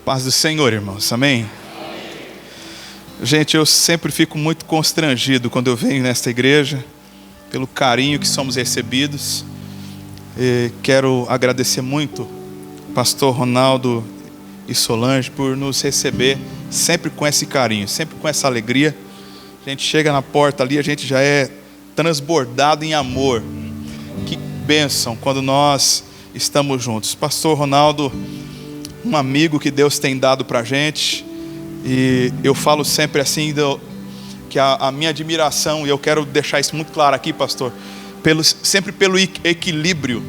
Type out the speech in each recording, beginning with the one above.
Paz do Senhor, irmãos, amém? Gente, eu sempre fico muito constrangido quando eu venho nesta igreja, pelo carinho que somos recebidos. Quero agradecer muito pastor Ronaldo e Solange por nos receber sempre com esse carinho, sempre com essa alegria. A gente chega na porta ali, a gente já é transbordado em amor. Que bênção quando nós estamos juntos. Pastor Ronaldo, um amigo que Deus tem dado para a gente, e eu falo sempre assim, que a minha admiração, e eu quero deixar isso muito claro aqui, pastor, sempre pelo equilíbrio.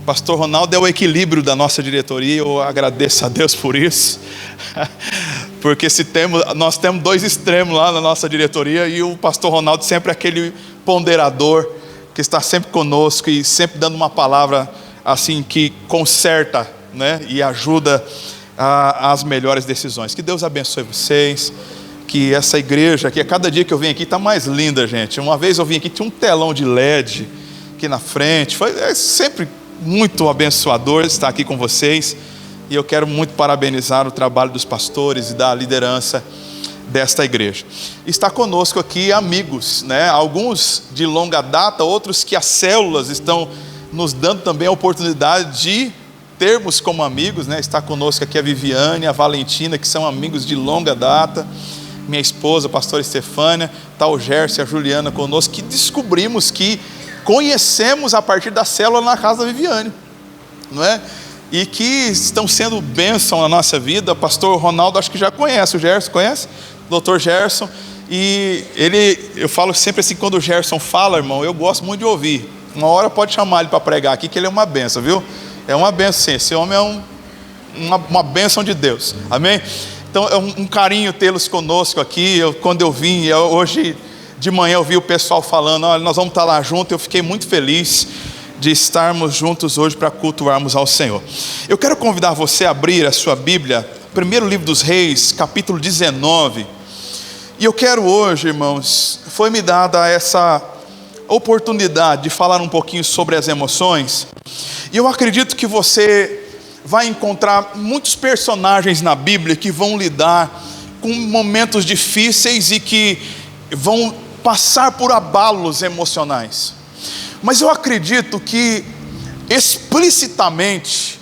Pastor Ronaldo é o equilíbrio da nossa diretoria, eu agradeço a Deus por isso, porque nós temos dois extremos lá na nossa diretoria, e o pastor Ronaldo sempre é aquele ponderador, que está sempre conosco, e sempre dando uma palavra assim, que conserta, né, e ajuda as melhores decisões. Que Deus abençoe vocês, que essa igreja, que a cada dia que eu venho aqui está mais linda, gente. Uma vez eu vim aqui, tinha um telão de LED aqui na frente, é sempre muito abençoador estar aqui com vocês, e eu quero muito parabenizar o trabalho dos pastores e da liderança desta igreja. Está conosco aqui amigos, né? Alguns de longa data, outros que as células estão nos dando também a oportunidade de termos como amigos, né? Está conosco aqui a Viviane, a Valentina, que são amigos de longa data, minha esposa, a pastora Estefânia, está o Gerson e a Juliana conosco, que descobrimos que conhecemos a partir da célula na casa da Viviane, não é? E que estão sendo bênção na nossa vida. O pastor Ronaldo acho que já conhece, o Gerson conhece? O Dr. Gerson, e eu falo sempre assim, quando o Gerson fala, irmão, eu gosto muito de ouvir. Uma hora pode chamar ele para pregar aqui, que ele é uma bênção, viu? É uma bênção, sim. Esse homem é uma bênção de Deus, amém? Então é um carinho tê-los conosco aqui. Quando eu vim, hoje de manhã eu vi o pessoal falando, olha, nós vamos estar lá juntos. Eu fiquei muito feliz de estarmos juntos hoje para cultuarmos ao Senhor. Eu quero convidar você a abrir a sua Bíblia, primeiro livro dos Reis, capítulo 19. E eu quero hoje, irmãos, foi-me dada essa oportunidade de falar um pouquinho sobre as emoções, e eu acredito que você vai encontrar muitos personagens na Bíblia que vão lidar com momentos difíceis e que vão passar por abalos emocionais, mas eu acredito que explicitamente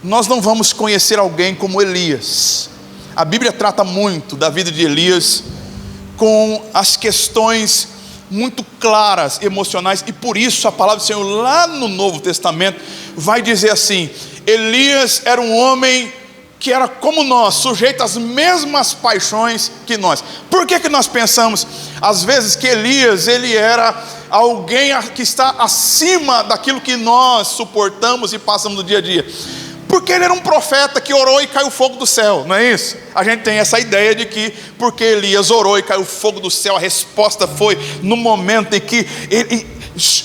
nós não vamos conhecer alguém como Elias. A Bíblia trata muito da vida de Elias com as questões muito claras, emocionais, e por isso a palavra do Senhor lá no Novo Testamento vai dizer assim: Elias era um homem que era como nós, sujeito às mesmas paixões que nós. Por que nós pensamos às vezes que Elias, ele era alguém que está acima daquilo que nós suportamos e passamos no dia a dia? Porque ele era um profeta que orou e caiu fogo do céu, não é isso? A gente tem essa ideia de que porque Elias orou e caiu fogo do céu, a resposta foi no momento em que ele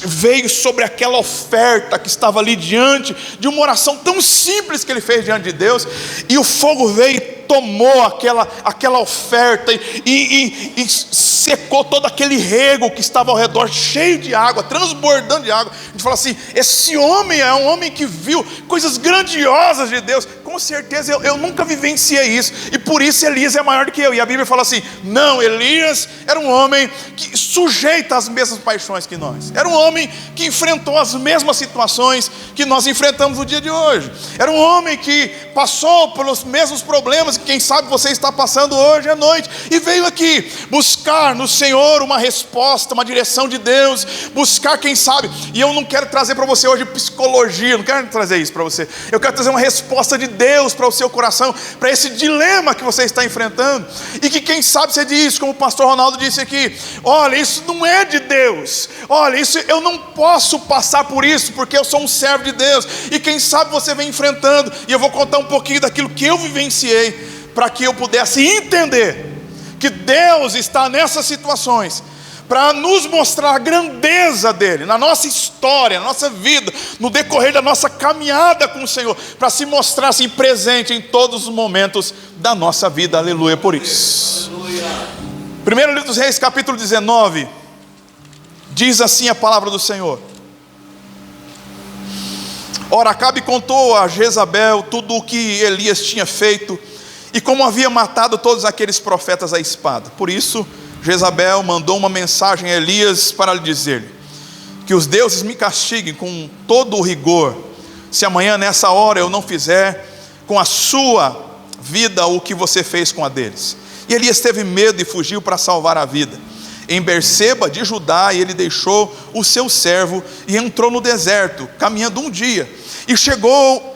veio sobre aquela oferta que estava ali diante de uma oração tão simples que ele fez diante de Deus, e o fogo veio e tomou aquela oferta e secou todo aquele rego que estava ao redor, cheio de água, transbordando de água. A gente fala assim, esse homem é um homem que viu coisas grandiosas de Deus. Com certeza eu nunca vivenciei isso, e por isso Elias é maior do que eu. E a Bíblia fala assim, não, Elias era um homem que sujeita às mesmas paixões que nós, era um homem que enfrentou as mesmas situações que nós enfrentamos no dia de hoje, era um homem que passou pelos mesmos problemas que quem sabe você está passando hoje à noite, e veio aqui buscar no Senhor uma resposta, uma direção de Deus, buscar quem sabe. E eu não quero trazer para você hoje psicologia, não quero trazer isso para você, eu quero trazer uma resposta de Deus para o seu coração, para esse dilema que você está enfrentando, e que quem sabe você diz, como o pastor Ronaldo disse aqui, olha, isso não é de Deus, olha, isso eu não posso passar por isso, porque eu sou um servo de Deus. E quem sabe você vem enfrentando, e eu vou contar um pouquinho daquilo que eu vivenciei, para que eu pudesse entender que Deus está nessas situações para nos mostrar a grandeza dele na nossa história, na nossa vida, no decorrer da nossa caminhada com o Senhor, para se mostrar assim presente em todos os momentos da nossa vida. Aleluia por isso. Primeiro livro dos Reis, capítulo 19, diz assim a palavra do Senhor: ora, Acabe contou a Jezabel tudo o que Elias tinha feito e como havia matado todos aqueles profetas à espada. Por isso Jezabel mandou uma mensagem a Elias para lhe dizer: que os deuses me castiguem com todo o rigor, se amanhã nessa hora eu não fizer com a sua vida o que você fez com a deles. E Elias teve medo e fugiu para salvar a vida. Em Berseba de Judá, ele deixou o seu servo e entrou no deserto, caminhando um dia, e chegou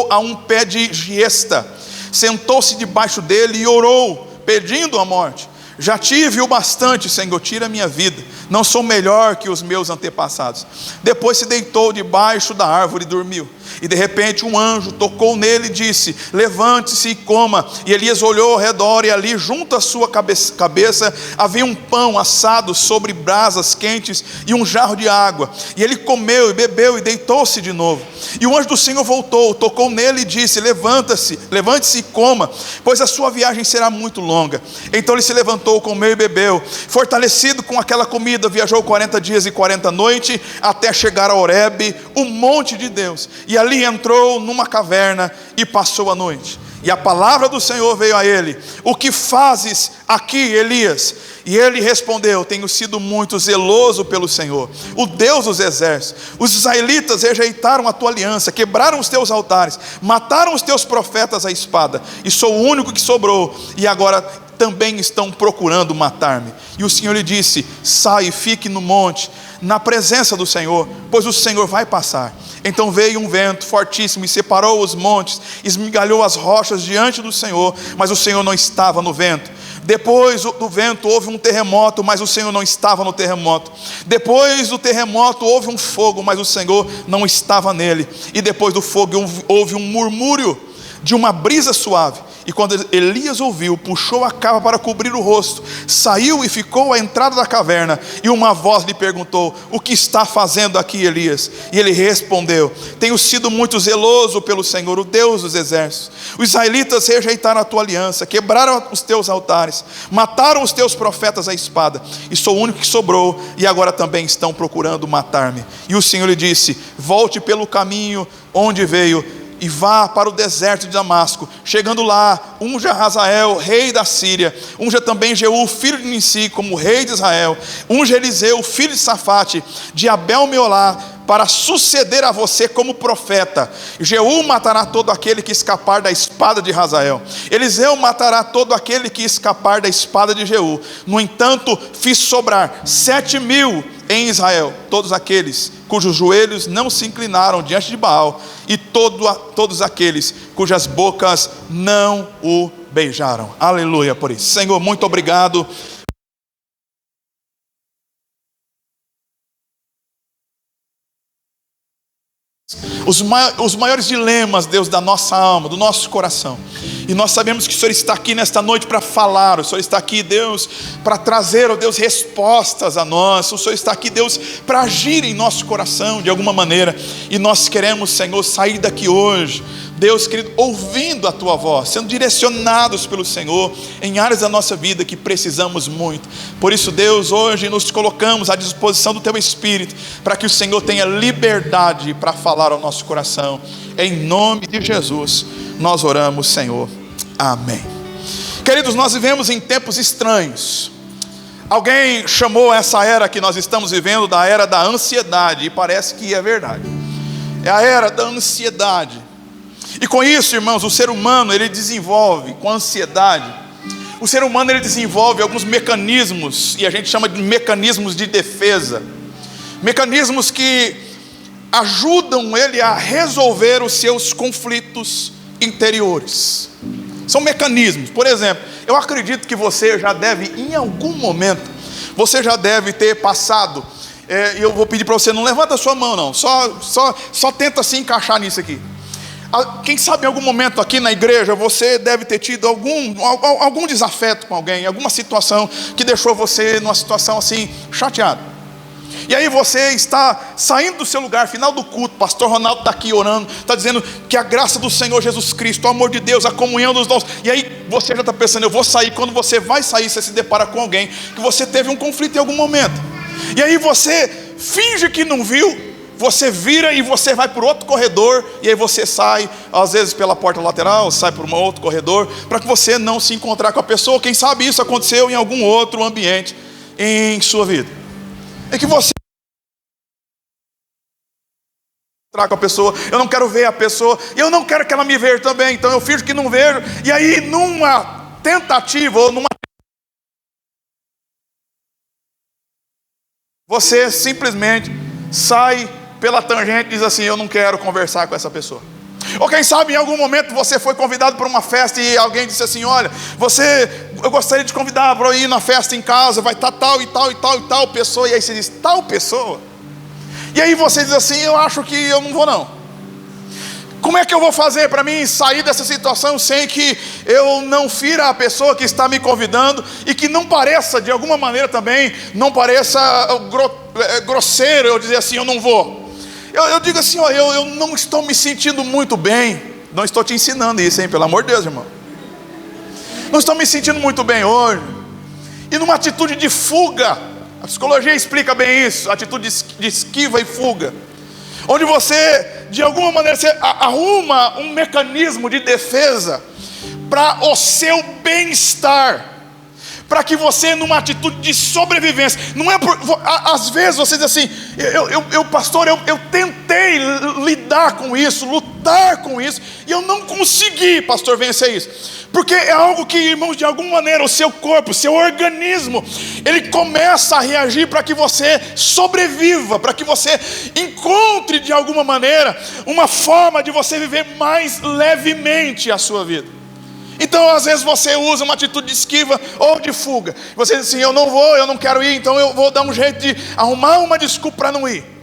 a um pé de giesta, sentou-se debaixo dele e orou, pedindo a morte. Já tive o bastante, Senhor, tira a minha vida, não sou melhor que os meus antepassados. Depois se deitou debaixo da árvore e dormiu. E de repente um anjo tocou nele e disse: levante-se e coma. E Elias olhou ao redor, e ali junto à sua cabeça havia um pão assado sobre brasas quentes e um jarro de água. E ele comeu e bebeu e deitou-se de novo. E o anjo do Senhor voltou, tocou nele e disse: levante-se e coma, pois a sua viagem será muito longa. Então ele se levantou, comeu e bebeu. Fortalecido com aquela comida, viajou 40 dias e 40 noites até chegar a Horebe, o monte de Deus. E ali entrou numa caverna e passou a noite. E a palavra do Senhor veio a ele: o que fazes aqui, Elias? E ele respondeu: tenho sido muito zeloso pelo Senhor, o Deus dos exércitos. Os israelitas rejeitaram a tua aliança, quebraram os teus altares, mataram os teus profetas à espada, e sou o único que sobrou, e agora também estão procurando matar-me. E o Senhor lhe disse: sai e fique no monte, na presença do Senhor, pois o Senhor vai passar. Então veio um vento fortíssimo e separou os montes, esmigalhou as rochas diante do Senhor, mas o Senhor não estava no vento. Depois do vento houve um terremoto, mas o Senhor não estava no terremoto. Depois do terremoto houve um fogo, mas o Senhor não estava nele. E depois do fogo houve um murmúrio de uma brisa suave. E quando Elias ouviu, puxou a capa para cobrir o rosto, saiu e ficou à entrada da caverna. E uma voz lhe perguntou: o que está fazendo aqui, Elias? E ele respondeu: tenho sido muito zeloso pelo Senhor, o Deus dos exércitos. Os israelitas rejeitaram a tua aliança, quebraram os teus altares, mataram os teus profetas à espada, e sou o único que sobrou, e agora também estão procurando matar-me. E o Senhor lhe disse: volte pelo caminho onde veio e vá para o deserto de Damasco. Chegando lá, unja Hazael, rei da Síria. Unja também Jeú, filho de Nissi, como rei de Israel. Unja Eliseu, filho de Safate, de Abel-Meolá, para suceder a você como profeta. Jeú matará todo aquele que escapar da espada de Hazael. Eliseu matará todo aquele que escapar da espada de Jeú. No entanto, fiz sobrar 7.000 em Israel, todos aqueles cujos joelhos não se inclinaram diante de Baal, e todos aqueles cujas bocas não o beijaram. Aleluia por isso. Senhor, muito obrigado. Os maiores dilemas, Deus, da nossa alma, do nosso coração. E nós sabemos que o Senhor está aqui nesta noite para falar. O Senhor está aqui, Deus, para trazer, ó Deus, respostas a nós. O Senhor está aqui, Deus, para agir em nosso coração de alguma maneira. E nós queremos, Senhor, sair daqui hoje, Deus querido, ouvindo a tua voz, sendo direcionados pelo Senhor em áreas da nossa vida que precisamos muito. Por isso, Deus, hoje nos colocamos à disposição do teu Espírito, para que o Senhor tenha liberdade para falar ao nosso coração. Em nome de Jesus nós oramos, Senhor. Amém. Queridos, nós vivemos em tempos estranhos. Alguém chamou essa era que nós estamos vivendo da era da ansiedade, e parece que é verdade. É a era da ansiedade. E com isso, irmãos, o ser humano, ele desenvolve, com ansiedade, o ser humano, ele desenvolve alguns mecanismos, e a gente chama de mecanismos de defesa, mecanismos que ajudam ele a resolver os seus conflitos interiores. São mecanismos. Por exemplo, eu acredito que você já deve, em algum momento, você já deve ter passado, e eu vou pedir para você, não levanta a sua mão não, só tenta se encaixar nisso aqui. Quem sabe em algum momento aqui na igreja você deve ter tido algum desafeto com alguém, alguma situação que deixou você numa situação assim chateado. E aí você está saindo do seu lugar, final do culto, pastor Ronaldo está aqui orando, está dizendo que a graça do Senhor Jesus Cristo, o amor de Deus, a comunhão dos dons. E aí você já está pensando, eu vou sair. Quando você vai sair, você se depara com alguém que você teve um conflito em algum momento. E aí você finge que não viu, você vira e você vai por outro corredor, e aí você sai, às vezes pela porta lateral, sai por um outro corredor, para que você não se encontrar com a pessoa. Quem sabe isso aconteceu em algum outro ambiente em sua vida, em que você com a pessoa, eu não quero ver a pessoa, e eu não quero que ela me veja também, então eu finjo que não vejo, e aí numa tentativa, ou numa, você simplesmente sai pela tangente e diz assim: eu não quero conversar com essa pessoa. Ou quem sabe em algum momento você foi convidado para uma festa e alguém disse assim: olha, eu gostaria de te convidar para ir na festa em casa, vai estar tal e tal e tal e tal pessoa, e aí você diz: tal pessoa? E aí você diz assim: eu acho que eu não vou não. Como é que eu vou fazer para mim sair dessa situação sem que eu não fira a pessoa que está me convidando, e que não pareça, de alguma maneira também, não pareça grosseiro eu dizer assim: eu não vou. Eu digo assim: ó, eu não estou me sentindo muito bem. Não estou te ensinando isso, hein, pelo amor de Deus, irmão. Não estou me sentindo muito bem hoje. E numa atitude de fuga, a psicologia explica bem isso, atitude de esquiva e fuga, onde você, de alguma maneira, você arruma um mecanismo de defesa para o seu bem-estar, para que você, numa atitude de sobrevivência, não é às vezes você diz assim: pastor, eu tentei lidar com isso, lutar com isso, e eu não consegui, pastor, vencer isso. Porque é algo que, irmãos, de alguma maneira o seu corpo, o seu organismo, ele começa a reagir para que você sobreviva, para que você encontre de alguma maneira uma forma de você viver mais levemente a sua vida. Então às vezes você usa uma atitude de esquiva ou de fuga. Você diz assim: eu não vou, eu não quero ir, então eu vou dar um jeito de arrumar uma desculpa para não ir.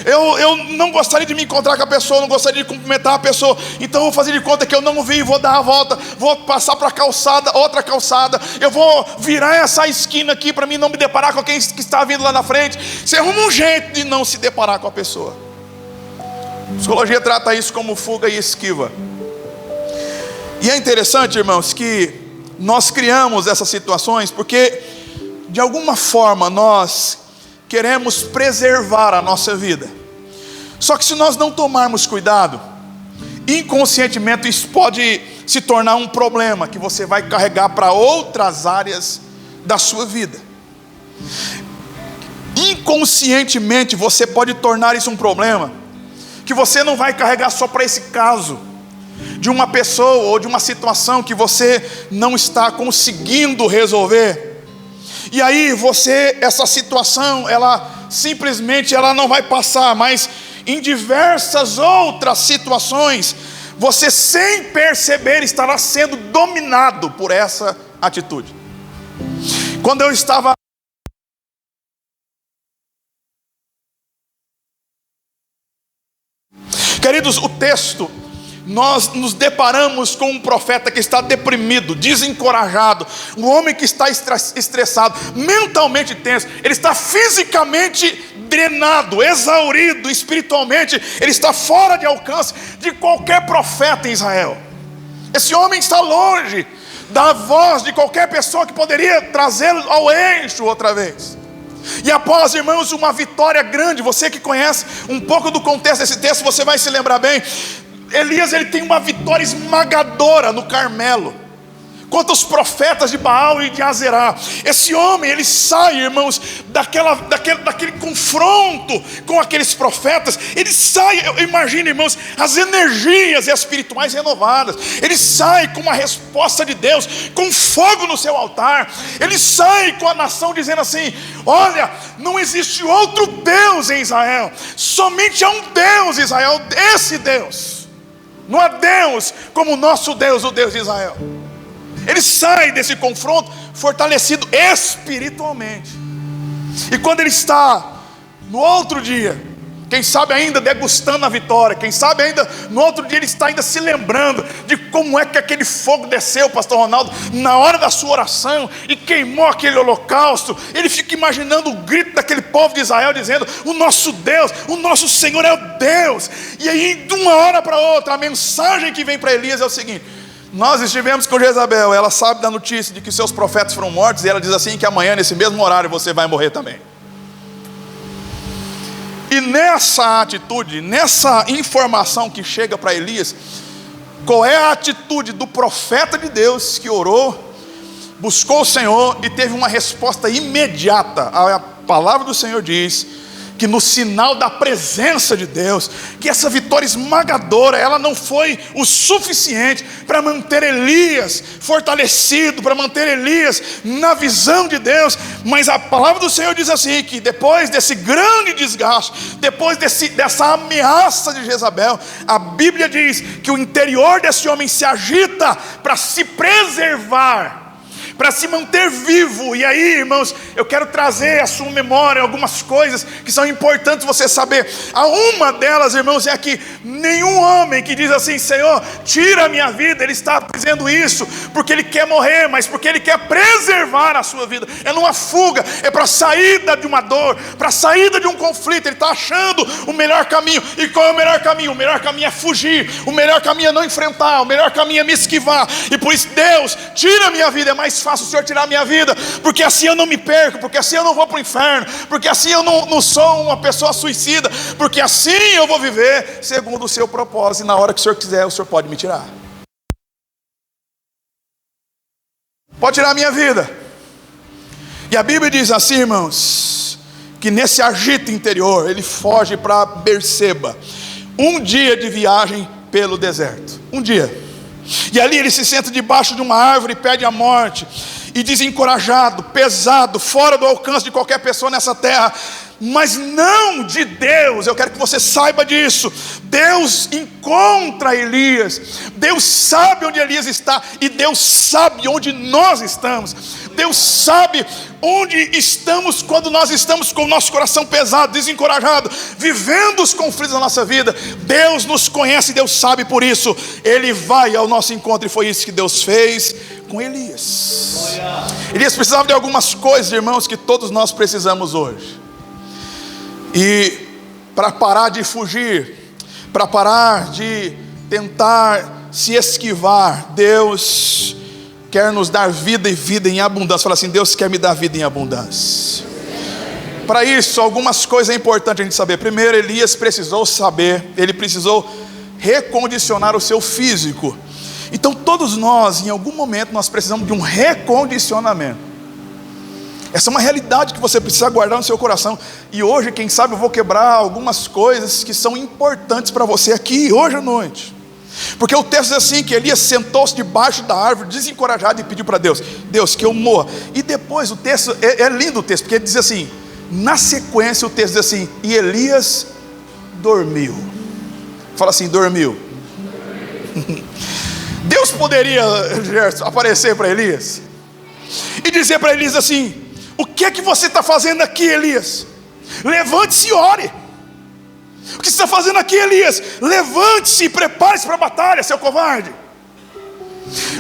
Eu não gostaria de me encontrar com a pessoa, não gostaria de cumprimentar a pessoa, então eu vou fazer de conta que eu não vi, vou dar a volta, vou passar para a calçada, outra calçada, eu vou virar essa esquina aqui para mim não me deparar com quem que está vindo lá na frente. Você arruma um jeito de não se deparar com a pessoa. A psicologia trata isso como fuga e esquiva. E é interessante, irmãos, que nós criamos essas situações porque de alguma forma nós queremos preservar a nossa vida. Só que se nós não tomarmos cuidado, inconscientemente isso pode se tornar um problema que você vai carregar para outras áreas da sua vida. Inconscientemente você pode tornar isso um problema que você não vai carregar só para esse caso de uma pessoa ou de uma situação que você não está conseguindo resolver. E aí essa situação, ela simplesmente não vai passar, mas em diversas outras situações, você sem perceber estará sendo dominado por essa atitude. Quando eu estava queridos, o texto, nós nos deparamos com um profeta que está deprimido, desencorajado, um homem que está estressado, mentalmente tenso, ele está fisicamente drenado, exaurido, espiritualmente, ele está fora de alcance de qualquer profeta em Israel. Esse homem está longe da voz de qualquer pessoa que poderia trazê-lo ao eixo outra vez. E após, irmãos, uma vitória grande, você que conhece um pouco do contexto desse texto, você vai se lembrar bem. Elias, ele tem uma vitória esmagadora no Carmelo contra os profetas de Baal e de Azerá. Esse homem, ele sai, irmãos, daquele confronto com aqueles profetas. Ele sai, imagina, irmãos, as energias espirituais renovadas. Ele sai com uma resposta de Deus, com fogo no seu altar. Ele sai com a nação dizendo assim: olha, não existe outro Deus em Israel, somente há um Deus em Israel, esse Deus. Não há Deus como o nosso Deus, o Deus de Israel. Ele sai desse confronto fortalecido espiritualmente. E quando ele está no outro dia, quem sabe ainda degustando a vitória, quem sabe ainda no outro dia ele está ainda se lembrando de como é que aquele fogo desceu, pastor Ronaldo, na hora da sua oração e queimou aquele holocausto. Ele fica imaginando o grito daquele povo de Israel dizendo: o nosso Deus, o nosso Senhor é o Deus. E aí de uma hora para outra a mensagem que vem para Elias é o seguinte: nós estivemos com Jezabel, ela sabe da notícia de que seus profetas foram mortos, e ela diz assim que amanhã nesse mesmo horário você vai morrer também. E nessa atitude, nessa informação que chega para Elias, qual é a atitude do profeta de Deus que orou, buscou o Senhor e teve uma resposta imediata? A palavra do Senhor diz que no sinal da presença de Deus, que essa vitória esmagadora, ela não foi o suficiente para manter Elias fortalecido, para manter Elias na visão de Deus, mas a palavra do Senhor diz assim, que depois desse grande desgaste, depois dessa ameaça de Jezabel, a Bíblia diz que o interior desse homem se agita para se preservar, para se manter vivo. E aí, irmãos, eu quero trazer à sua memória algumas coisas que são importantes você saber. Uma delas, irmãos, é que nenhum homem que diz assim: Senhor, tira a minha vida, ele está dizendo isso porque ele quer morrer, mas porque ele quer preservar a sua vida. É numa fuga, é para a saída de uma dor, para a saída de um conflito. Ele está achando o melhor caminho. E qual é o melhor caminho? O melhor caminho é fugir, o melhor caminho é não enfrentar, o melhor caminho é me esquivar. E por isso, Deus, tira a minha vida. É mais fácil o Senhor tirar a minha vida, porque assim eu não me perco, porque assim eu não vou para o inferno, porque assim eu não sou uma pessoa suicida, porque assim eu vou viver segundo o seu propósito. E na hora que o Senhor quiser, o Senhor pode me tirar. Pode tirar a minha vida. E a Bíblia diz assim, irmãos, que nesse agito interior, ele foge para Berseba. Um dia de viagem pelo deserto. Um dia. E ali ele se senta debaixo de uma árvore e pede a morte. E desencorajado, pesado, fora do alcance de qualquer pessoa nessa terra, mas não de Deus. Eu quero que você saiba disso. Deus encontra Elias. Deus sabe onde Elias está, e Deus sabe onde nós estamos. Deus sabe onde estamos quando nós estamos com o nosso coração pesado, desencorajado, vivendo os conflitos da nossa vida. Deus nos conhece, Deus sabe, por isso Ele vai ao nosso encontro. E foi isso que Deus fez com Elias. Elias precisava de algumas coisas, irmãos, que todos nós precisamos hoje. E para parar de fugir, para parar de tentar se esquivar, Deus quer nos dar vida, e vida em abundância. Fala assim: Deus quer me dar vida em abundância. Para isso, algumas coisas é importante a gente saber. Primeiro, Elias precisou saber, ele precisou recondicionar o seu físico. Então todos nós, em algum momento, nós precisamos de um recondicionamento. Essa é uma realidade que você precisa guardar no seu coração. E hoje, quem sabe, eu vou quebrar algumas coisas que são importantes para você aqui, hoje à noite. Porque o texto diz assim, que Elias sentou-se debaixo da árvore, desencorajado, e pediu para Deus: Deus, que eu morra. E depois o texto, é lindo o texto, porque ele diz assim, na sequência o texto diz assim: e Elias dormiu. Fala assim: dormiu. Deus poderia, Gerson, aparecer para Elias e dizer para Elias assim: o que é que você está fazendo aqui, Elias? Levante-se e ore. O que você está fazendo aqui, Elias? Levante-se e prepare-se para a batalha, seu covarde.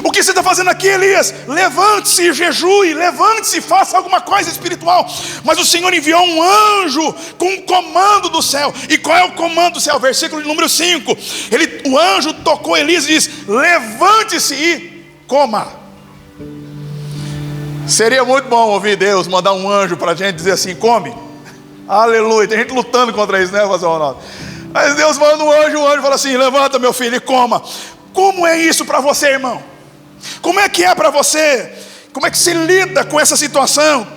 O que você está fazendo aqui, Elias? Levante-se e jejue, levante-se e faça alguma coisa espiritual. Mas o Senhor enviou um anjo com um comando do céu. E qual é o comando do céu? Versículo número 5. O anjo tocou Elias e disse: levante-se e coma. Seria muito bom ouvir Deus mandar um anjo para a gente dizer assim: come. Aleluia. Tem gente lutando contra isso, né, pastor Ronaldo? Mas Deus manda um anjo, o anjo fala assim: levanta, meu filho, e coma. Como é isso para você, irmão? Como é que é para você? Como é que se lida com essa situação?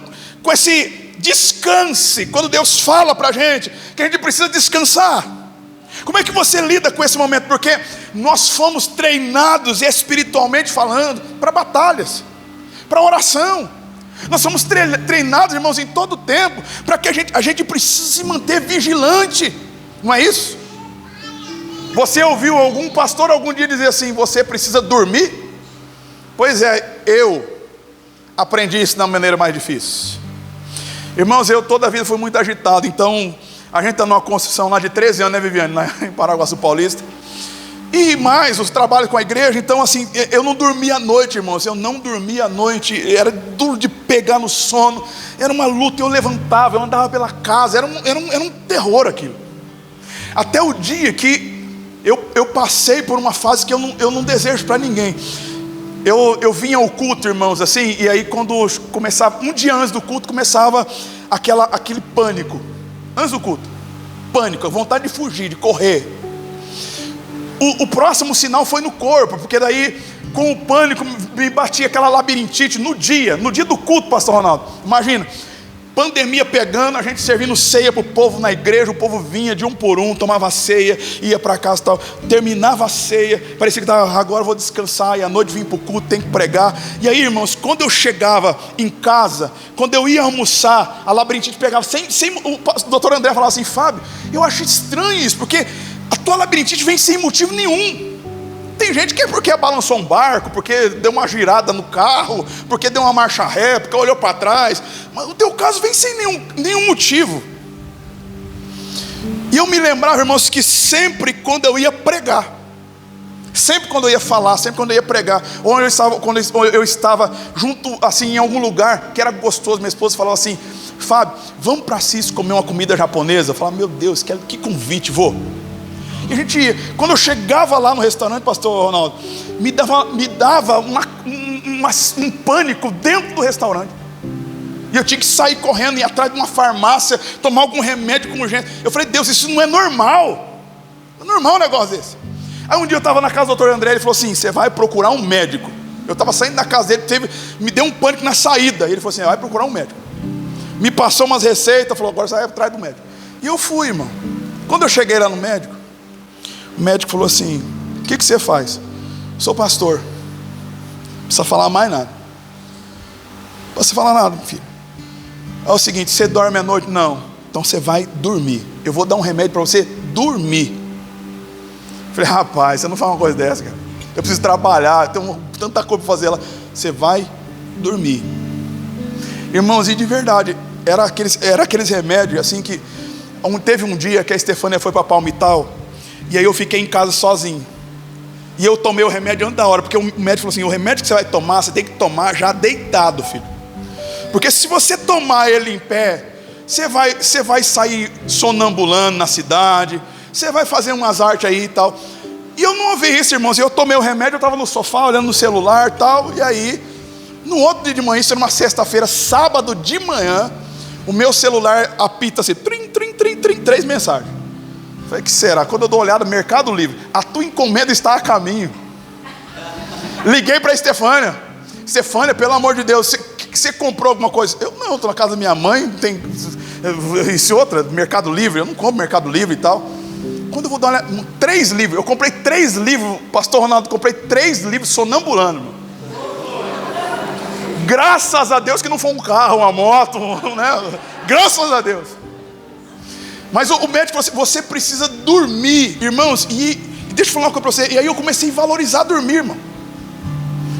Com esse descanse, quando Deus fala para a gente que a gente precisa descansar. Como é que você lida com esse momento? Porque nós fomos treinados espiritualmente falando para batalhas, para oração. Nós somos treinados, irmãos, em todo o tempo, para que a gente precisa se manter vigilante. Não é isso? Você ouviu algum pastor algum dia dizer assim: você precisa dormir? Pois é, eu aprendi isso da maneira mais difícil. Irmãos, eu toda a vida fui muito agitado. Então, a gente está numa construção lá de 13 anos, né, Viviane? Em Paraguaçu Paulista. E mais, os trabalhos com a igreja. Então assim, eu não dormia à noite, irmãos. Eu não dormia à noite. Era duro de pegar no sono. Era uma luta, eu levantava, eu andava pela casa. Era um terror aquilo. Até o dia que eu passei por uma fase que eu não desejo para ninguém. Eu vinha ao culto, irmãos, assim. E aí quando começava, um dia antes do culto, começava aquele pânico. Antes do culto. pânico, a vontade de fugir, de correr. O próximo sinal foi no corpo, porque daí, com o pânico, me batia aquela labirintite no dia do culto, pastor Ronaldo. Imagina, pandemia pegando, a gente servindo ceia para o povo na igreja, o povo vinha de um por um, tomava ceia, ia para casa e tal, terminava a ceia, parecia que agora eu vou descansar, e à noite vim para o culto, tem que pregar. E aí, irmãos, quando eu chegava em casa, quando eu ia almoçar, a labirintite pegava, o doutor André falava assim: Fábio, eu acho estranho isso, porque a tua labirintite vem sem motivo nenhum. Tem gente que é porque balançou um barco, porque deu uma girada no carro, porque deu uma marcha ré, porque olhou para trás. Mas o teu caso vem sem nenhum motivo. E eu me lembrava, irmãos, que sempre quando eu ia pregar, sempre quando eu ia falar, sempre quando eu ia pregar, ou quando eu estava junto, assim, em algum lugar que era gostoso, minha esposa falava assim: Fábio, vamos para Assis comer uma comida japonesa? Eu falava: meu Deus, que convite, vou. E a gente ia. Quando eu chegava lá no restaurante, pastor Ronaldo, me dava um pânico dentro do restaurante. E eu tinha que sair correndo, ir atrás de uma farmácia, tomar algum remédio com urgência. Eu falei: Deus, isso não é normal. Não é normal um negócio desse. Aí um dia eu estava na casa do doutor André, ele falou assim: você vai procurar um médico. Eu estava saindo da casa dele, me deu um pânico na saída. Ele falou assim: vai procurar um médico. Me passou umas receitas, falou: agora você vai atrás do médico. E eu fui, irmão. Quando eu cheguei lá no médico, o médico falou assim: o que você faz? Sou pastor. Não precisa falar mais nada. Não precisa falar nada, filho. É o seguinte: você dorme à noite? Não. Então você vai dormir. Eu vou dar um remédio para você dormir. Falei: rapaz, você não faz uma coisa dessa, cara. Eu preciso trabalhar, tenho tanta coisa para fazer lá. Você vai dormir. Irmãos, e de verdade, era aqueles remédios assim que... Teve um dia que a Estefânia foi para Palmital, e aí eu fiquei em casa sozinho. E eu tomei o remédio antes da hora, porque o médico falou assim: o remédio que você vai tomar, você tem que tomar já deitado, filho. Porque se você tomar ele em pé, você vai sair sonambulando na cidade, você vai fazer umas artes aí e tal. E eu não ouvi isso, irmãos. Eu tomei o remédio, eu estava no sofá olhando no celular e tal. E aí, no outro dia de manhã, isso era uma sexta-feira, sábado de manhã, o meu celular apita assim: 3 mensagens. Falei: que será? Quando eu dou olhada, Mercado Livre: a tua encomenda está a caminho. Liguei para a Estefânia: Estefânia, pelo amor de Deus, você comprou alguma coisa? Eu não, estou na casa da minha mãe, tem isso outra, Mercado Livre. Eu não compro Mercado Livre e tal. Quando eu vou dar uma olhada, 3 livros, eu comprei 3 livros, pastor Ronaldo, comprei 3 livros sonambulando, meu. Graças a Deus que não foi um carro, uma moto, né? Graças a Deus. Mas o médico falou assim: você precisa dormir, irmãos. E deixa eu falar uma coisa para você. E aí eu comecei a valorizar dormir, irmão.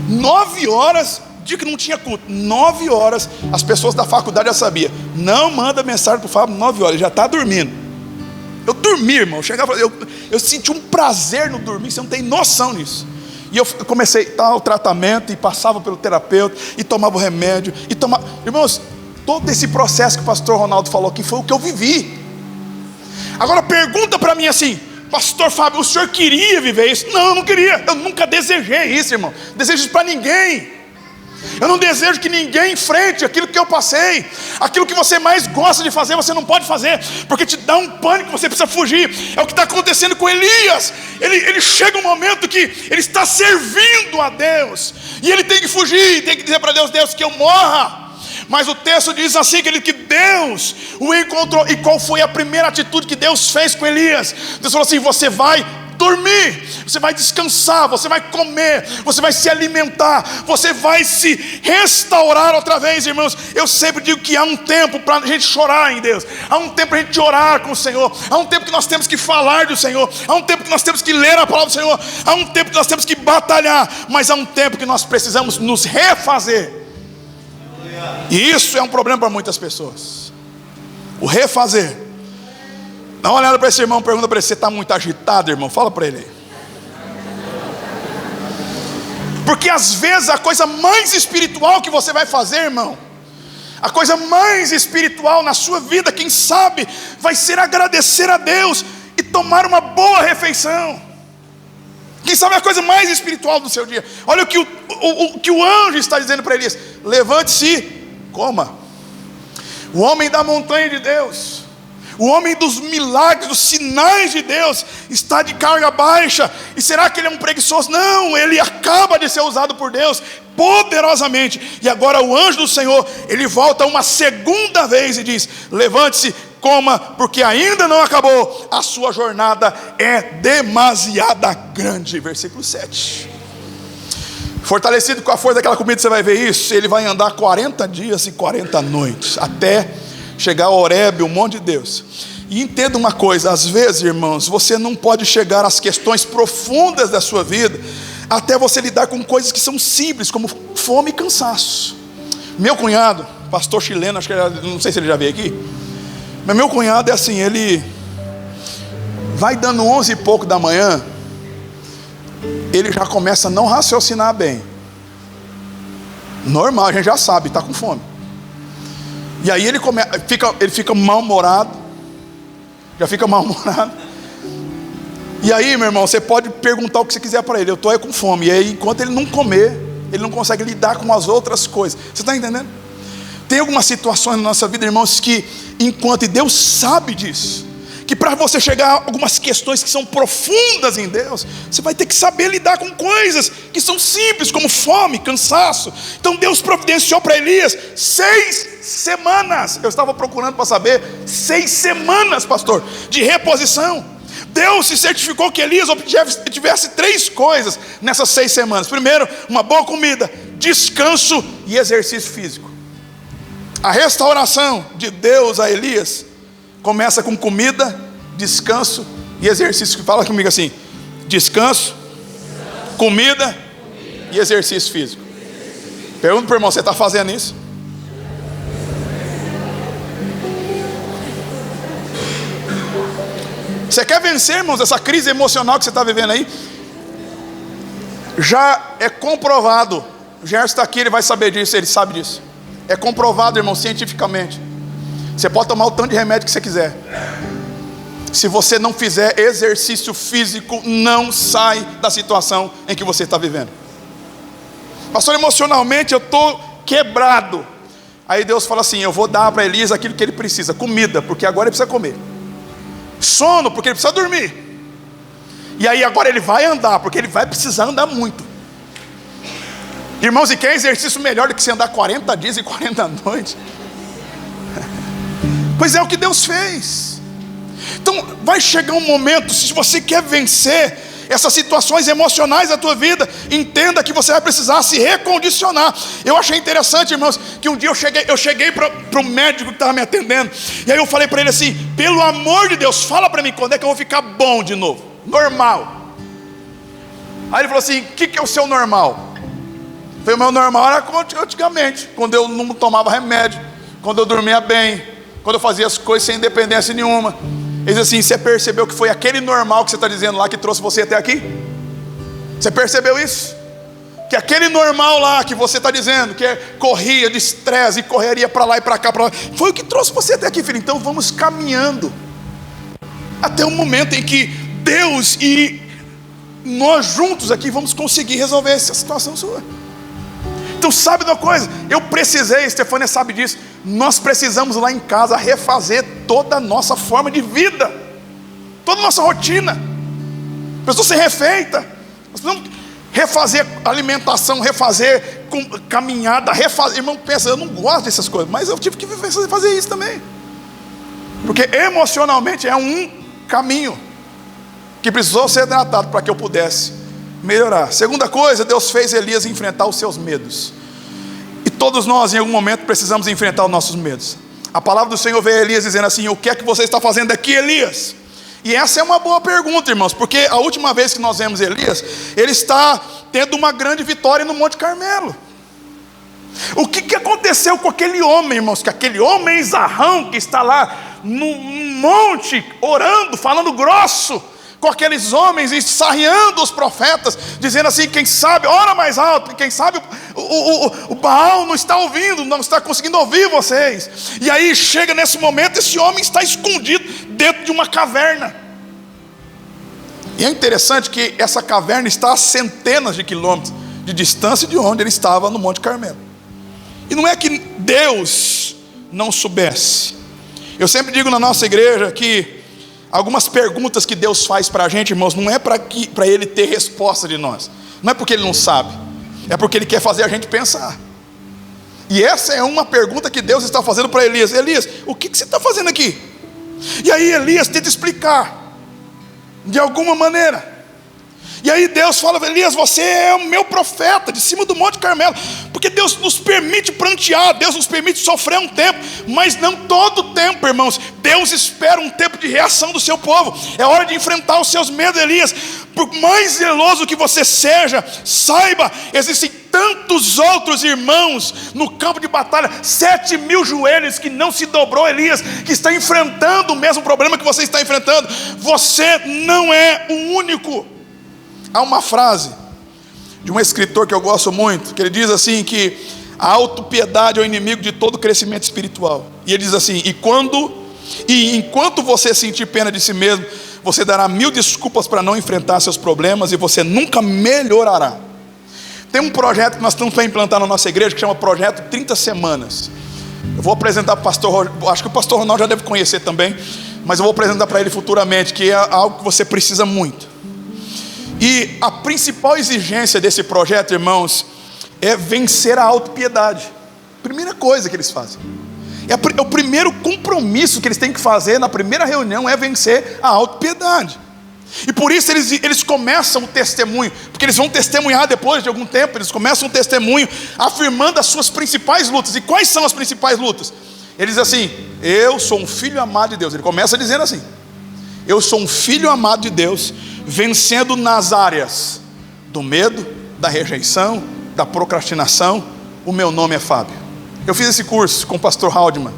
9 horas, dia que não tinha culto, 9 horas, as pessoas da faculdade já sabiam: não manda mensagem para o Fábio 9 horas, ele já está dormindo. Eu dormi, irmão. Eu senti um prazer no dormir, você não tem noção nisso. E eu comecei o tratamento, e passava pelo terapeuta, e tomava o remédio, e tomava... Irmãos, todo esse processo que o pastor Ronaldo falou aqui foi o que eu vivi. Agora pergunta para mim assim: pastor Fábio, o senhor queria viver isso? Não, eu não queria. Eu nunca desejei isso, irmão. Desejo isso para ninguém. Eu não desejo que ninguém enfrente aquilo que eu passei. Aquilo que você mais gosta de fazer, você não pode fazer, porque te dá um pânico, você precisa fugir. É o que está acontecendo com Elias. Ele chega um momento que ele está servindo a Deus, e ele tem que fugir, tem que dizer para Deus: Deus, que eu morra. Mas o texto diz assim, que Deus o encontrou. E qual foi a primeira atitude que Deus fez com Elias? Deus falou assim: você vai dormir, você vai descansar, você vai comer, você vai se alimentar, você vai se restaurar outra vez, irmãos. Eu sempre digo que há um tempo para a gente chorar em Deus, há um tempo para a gente orar com o Senhor, há um tempo que nós temos que falar do Senhor, há um tempo que nós temos que ler a palavra do Senhor, há um tempo que nós temos que batalhar, mas há um tempo que nós precisamos nos refazer. E isso é um problema para muitas pessoas, o refazer. Dá uma olhada para esse irmão, pergunta para ele: você está muito agitado, irmão? Fala para ele. Porque às vezes a coisa mais espiritual que você vai fazer, irmão, a coisa mais espiritual na sua vida, quem sabe, vai ser agradecer a Deus e tomar uma boa refeição. Quem sabe a coisa mais espiritual do seu dia. Olha o que o anjo está dizendo para Elias: levante-se, coma. O homem da montanha de Deus, O homem dos milagres, dos sinais de Deus, está de carga baixa. E será que ele é um preguiçoso? Não, ele acaba de ser usado por Deus poderosamente. E agora o anjo do Senhor, ele volta uma segunda vez e diz: levante-se, coma, porque ainda não acabou. A sua jornada é demasiada grande. Versículo 7. Fortalecido com a força daquela comida, você vai ver isso. Ele vai andar 40 dias e 40 noites, até chegar a Horebe, o monte de Deus. E entenda uma coisa, às vezes, irmãos, você não pode chegar às questões profundas da sua vida até você lidar com coisas que são simples, como fome e cansaço. Meu cunhado, pastor chileno, acho que não sei se ele já veio aqui, mas meu cunhado é assim, ele vai dando 11 e pouco da manhã, ele já começa a não raciocinar bem. Normal, a gente já sabe, está com fome. E aí ele fica mal-humorado. Já fica mal-humorado. E aí, meu irmão, você pode perguntar o que você quiser para ele. Eu estou aí com fome. E aí, enquanto ele não comer, ele não consegue lidar com as outras coisas. Você está entendendo? Tem algumas situações na nossa vida, irmãos, que enquanto, e Deus sabe disso, que para você chegar a algumas questões que são profundas em Deus, você vai ter que saber lidar com coisas que são simples, como fome, cansaço. Então Deus providenciou para Elias 6 semanas. Eu estava procurando para saber, 6 semanas, pastor, de reposição. Deus se certificou que Elias tivesse 3 coisas nessas 6 semanas. Primeiro, uma boa comida, descanso e exercício físico. A restauração de Deus a Elias começa com comida, descanso e exercício. Fala comigo assim: descanso, comida e exercício físico. Pergunta para o irmão: você está fazendo isso? Você quer vencer, irmãos, essa crise emocional que você está vivendo aí? Já é comprovado. O Gerson está aqui, ele vai saber disso, ele sabe disso. É comprovado, irmão, cientificamente. Você pode tomar o tanto de remédio que você quiser. Se você não fizer exercício físico, não sai da situação em que você está vivendo. Pastor, emocionalmente eu estou quebrado. Aí Deus fala assim: eu vou dar para Elias aquilo que ele precisa. Comida, porque agora ele precisa comer. Sono, porque ele precisa dormir. E aí agora ele vai andar, porque ele vai precisar andar muito. Irmãos, e quer exercício melhor do que você andar 40 dias e 40 noites? Pois é o que Deus fez. Então vai chegar um momento, se você quer vencer essas situações emocionais da tua vida, entenda que você vai precisar se recondicionar. Eu achei interessante, irmãos, que um dia eu cheguei para o médico que estava me atendendo, e aí eu falei para ele assim: pelo amor de Deus, fala para mim quando é que eu vou ficar bom de novo, normal. Aí ele falou assim: o que é o seu normal? Eu falei: o meu normal era antigamente, quando eu não tomava remédio, quando eu dormia bem, quando eu fazia as coisas sem independência nenhuma. Ele diz assim: você percebeu que foi aquele normal que você está dizendo lá que trouxe você até aqui? Você percebeu isso? Que aquele normal lá que você está dizendo, que corria de estresse e correria para lá e para cá, foi o que trouxe você até aqui, filho. Então vamos caminhando até o momento em que Deus e nós juntos aqui vamos conseguir resolver essa situação sua. Então sabe de uma coisa? Eu precisei, Estefânia sabe disso, nós precisamos lá em casa refazer toda a nossa forma de vida, toda a nossa rotina. Precisou ser refeita. Nós precisamos refazer alimentação, refazer caminhada, refazer. Irmão, pensa, eu não gosto dessas coisas, mas eu tive que fazer isso também, porque emocionalmente é um caminho que precisou ser tratado para que eu pudesse melhorar. Segunda coisa, Deus fez Elias enfrentar os seus medos. E todos nós em algum momento precisamos enfrentar os nossos medos. A palavra do Senhor veio a Elias dizendo assim: o que é que você está fazendo aqui, Elias? E essa é uma boa pergunta, irmãos, porque a última vez que nós vemos Elias, ele está tendo uma grande vitória no Monte Carmelo. O que aconteceu com aquele homem, irmãos? Que aquele homem zarrão que está lá no monte orando, falando grosso com aqueles homens e sarreando os profetas, dizendo assim: quem sabe, ora mais alto, quem sabe o Baal não está ouvindo, não está conseguindo ouvir vocês. E aí chega nesse momento, esse homem está escondido dentro de uma caverna. E é interessante que essa caverna está a centenas de quilômetros de distância de onde ele estava no Monte Carmelo. E não é que Deus não soubesse, Eu sempre digo na nossa igreja que algumas perguntas que Deus faz para a gente, irmãos, não é para Ele ter resposta de nós, não é porque Ele não sabe, é porque Ele quer fazer a gente pensar. E essa é uma pergunta que Deus está fazendo para Elias. Elias, o que você está fazendo aqui? E aí Elias tenta explicar de alguma maneira. E aí Deus fala: Elias, você é o meu profeta, de cima do Monte Carmelo. Porque Deus nos permite prantear, Deus nos permite sofrer um tempo, mas não todo o tempo, irmãos. Deus espera um tempo de reação do seu povo. É hora de enfrentar os seus medos, Elias. Por mais zeloso que você seja, saiba, existem tantos outros irmãos no campo de batalha, 7.000 joelhos que não se dobrou, Elias, que está enfrentando o mesmo problema que você está enfrentando. Você não é o único. Há uma frase de um escritor que eu gosto muito, que ele diz assim, que a autopiedade é o inimigo de todo crescimento espiritual. E ele diz assim: enquanto você sentir pena de si mesmo, você dará 1000 desculpas para não enfrentar seus problemas, e você nunca melhorará. Tem um projeto que nós estamos para implantar na nossa igreja, que chama Projeto 30 Semanas. Eu vou apresentar para o pastor, acho que o pastor Ronaldo já deve conhecer também, mas eu vou apresentar para ele futuramente, que é algo que você precisa muito. E a principal exigência desse projeto, irmãos, é vencer a autopiedade. Primeira coisa que eles fazem, é o primeiro compromisso que eles têm que fazer na primeira reunião, é vencer a autopiedade. E por isso eles começam o testemunho, porque eles vão testemunhar depois de algum tempo. Eles começam o testemunho afirmando as suas principais lutas. E quais são as principais lutas? Ele diz assim: eu sou um filho amado de Deus. Ele começa dizendo assim: eu sou um filho amado de Deus, vencendo nas áreas do medo, da rejeição, da procrastinação. O meu nome é Fábio. Eu fiz esse curso com o pastor Haldeman.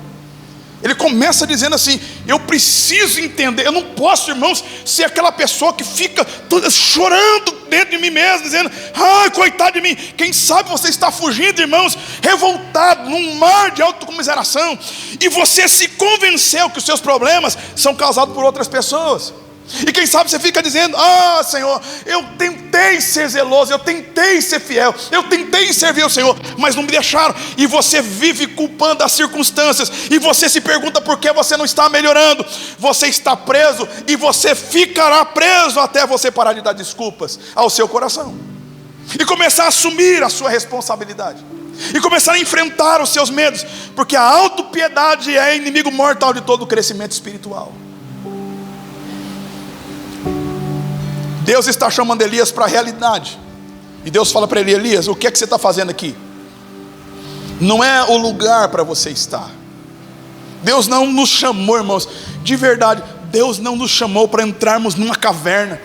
Ele começa dizendo assim: eu preciso entender, eu não posso, irmãos, ser aquela pessoa que fica toda chorando dentro de mim mesmo, dizendo: ai, coitado de mim. Quem sabe você está fugindo, irmãos, revoltado, num mar de autocomiseração, e você se convenceu que os seus problemas são causados por outras pessoas. E quem sabe você fica dizendo: ah, Senhor, eu tentei ser zeloso, eu tentei ser fiel, eu tentei servir o Senhor, mas não me deixaram. E você vive culpando as circunstâncias, e você se pergunta por que você não está melhorando. Você está preso, e você ficará preso até você parar de dar desculpas ao seu coração e começar a assumir a sua responsabilidade, e começar a enfrentar os seus medos, porque a autopiedade é inimigo mortal de todo o crescimento espiritual. Deus está chamando Elias para a realidade. E Deus fala para ele: Elias, o que é que você está fazendo aqui? Não é o lugar para você estar. Deus não nos chamou, irmãos, de verdade, Deus não nos chamou para entrarmos numa caverna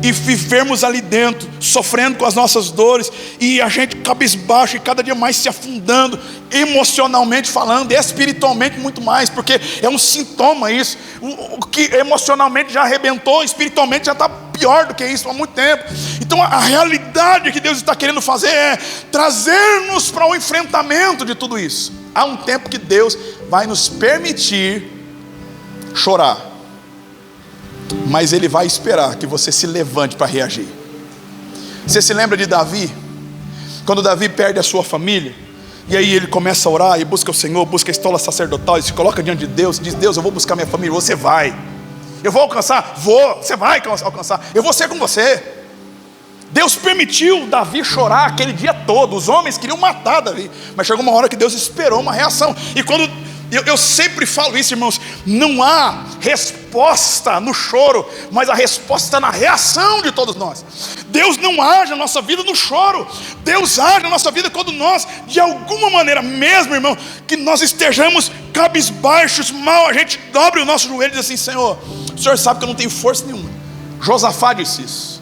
e vivermos ali dentro, sofrendo com as nossas dores, e a gente cabisbaixo e cada dia mais se afundando, emocionalmente falando, e espiritualmente muito mais, porque é um sintoma isso. O que emocionalmente já arrebentou, espiritualmente já está pior do que isso há muito tempo. Então a realidade que Deus está querendo fazer é trazer-nos para o enfrentamento de tudo isso. Há um tempo que Deus vai nos permitir chorar, mas Ele vai esperar que você se levante para reagir. Você se lembra de Davi? Quando Davi perde a sua família, e aí ele começa a orar e busca o Senhor, busca a estola sacerdotal, e se coloca diante de Deus, diz: Deus, eu vou buscar minha família. Você vai. Eu vou alcançar? Vou. Você vai alcançar. Eu vou ser com você. Deus permitiu Davi chorar aquele dia todo. Os homens queriam matar Davi, mas chegou uma hora que Deus esperou uma reação. E quando eu sempre falo isso, irmãos, não há resposta no choro, mas a resposta está na reação de todos nós. Deus não age na nossa vida no choro. Deus age na nossa vida quando nós, de alguma maneira, mesmo, irmão, que nós estejamos cabisbaixos, mal, a gente dobre o nosso joelho e diz assim: Senhor, o Senhor sabe que eu não tenho força nenhuma. Josafá disse isso: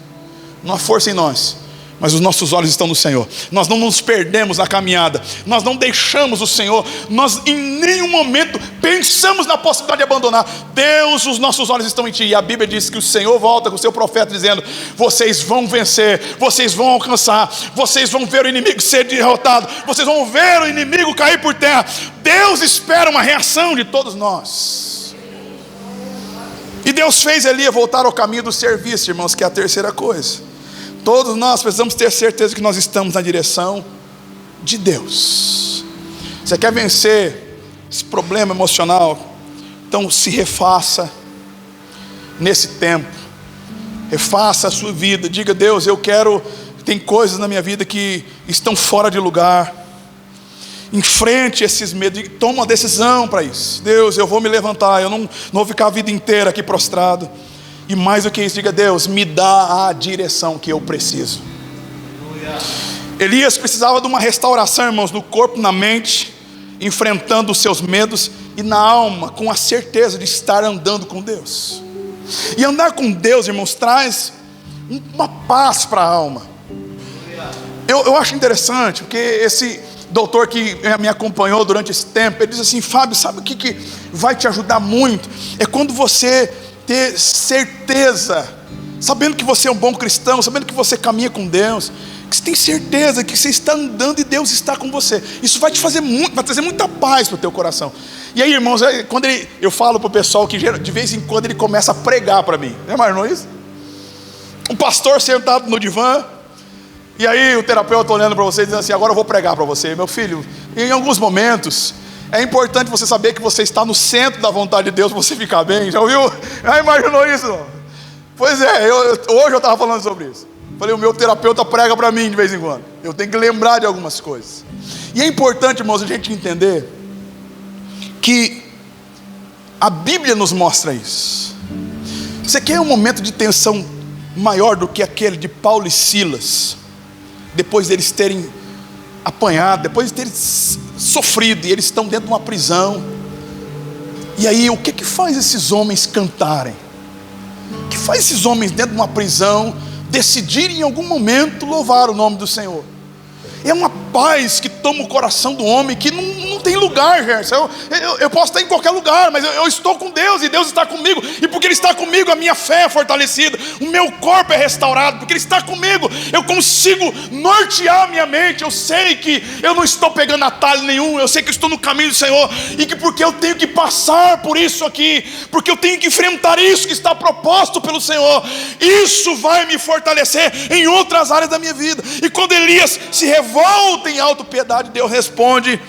não há força em nós, mas os nossos olhos estão no Senhor. Nós não nos perdemos na caminhada, nós não deixamos o Senhor, nós em nenhum momento pensamos na possibilidade de abandonar. Deus, os nossos olhos estão em Ti. E a Bíblia diz que o Senhor volta com o seu profeta dizendo: vocês vão vencer, vocês vão alcançar, vocês vão ver o inimigo ser derrotado, vocês vão ver o inimigo cair por terra. Deus espera uma reação de todos nós. E Deus fez Elias voltar ao caminho do serviço, irmãos, que é a terceira coisa. Todos nós precisamos ter certeza que nós estamos na direção de Deus. Você quer vencer esse problema emocional? Então se refaça nesse tempo, refaça a sua vida, diga: Deus, eu quero, tem coisas na minha vida que estão fora de lugar. Enfrente esses medos, toma uma decisão para isso. Deus, eu vou me levantar, eu não vou ficar a vida inteira aqui prostrado. E mais do que isso, diga: Deus, me dá a direção que eu preciso. Elias precisava de uma restauração, irmãos, no corpo, na mente, enfrentando os seus medos, e na alma, com a certeza de estar andando com Deus. E andar com Deus, irmãos, traz uma paz para a alma. Eu acho interessante, porque esse doutor que me acompanhou durante esse tempo, ele diz assim: Fábio, sabe o que vai te ajudar muito? É quando você ter certeza, sabendo que você é um bom cristão, sabendo que você caminha com Deus, que você tem certeza que você está andando e Deus está com você. Isso vai te fazer muito, vai trazer muita paz para o teu coração. E aí, irmãos, quando eu falo para o pessoal que de vez em quando ele começa a pregar para mim, não imaginou isso? Um pastor sentado no divã, e aí o terapeuta olhando para você e dizendo assim: agora eu vou pregar para você. Meu filho, em alguns momentos é importante você saber que você está no centro da vontade de Deus para você ficar bem. Já ouviu? Já imaginou isso? Não? Pois é, hoje eu estava falando sobre isso. Falei: o meu terapeuta prega para mim de vez em quando. Eu tenho que lembrar de algumas coisas. E é importante, irmãos, a gente entender que a Bíblia nos mostra isso. Você quer um momento de tensão maior do que aquele de Paulo e Silas, depois deles terem apanhado, depois de terem sofrido, e eles estão dentro de uma prisão. E aí, o que faz esses homens cantarem? O que faz esses homens dentro de uma prisão decidirem em algum momento louvar o nome do Senhor? É uma paz que toma o coração do homem, que não tem lugar, Gerson. Eu posso estar em qualquer lugar, mas eu estou com Deus, e Deus está comigo. E porque Ele está comigo, a minha fé é fortalecida, o meu corpo é restaurado. Porque Ele está comigo, eu consigo nortear a minha mente. Eu sei que eu não estou pegando atalho nenhum, eu sei que eu estou no caminho do Senhor, e que porque eu tenho que passar por isso aqui, porque eu tenho que enfrentar isso que está proposto pelo Senhor, isso vai me fortalecer em outras áreas da minha vida. E quando Elias se revolta em autopiedade, Deus responde,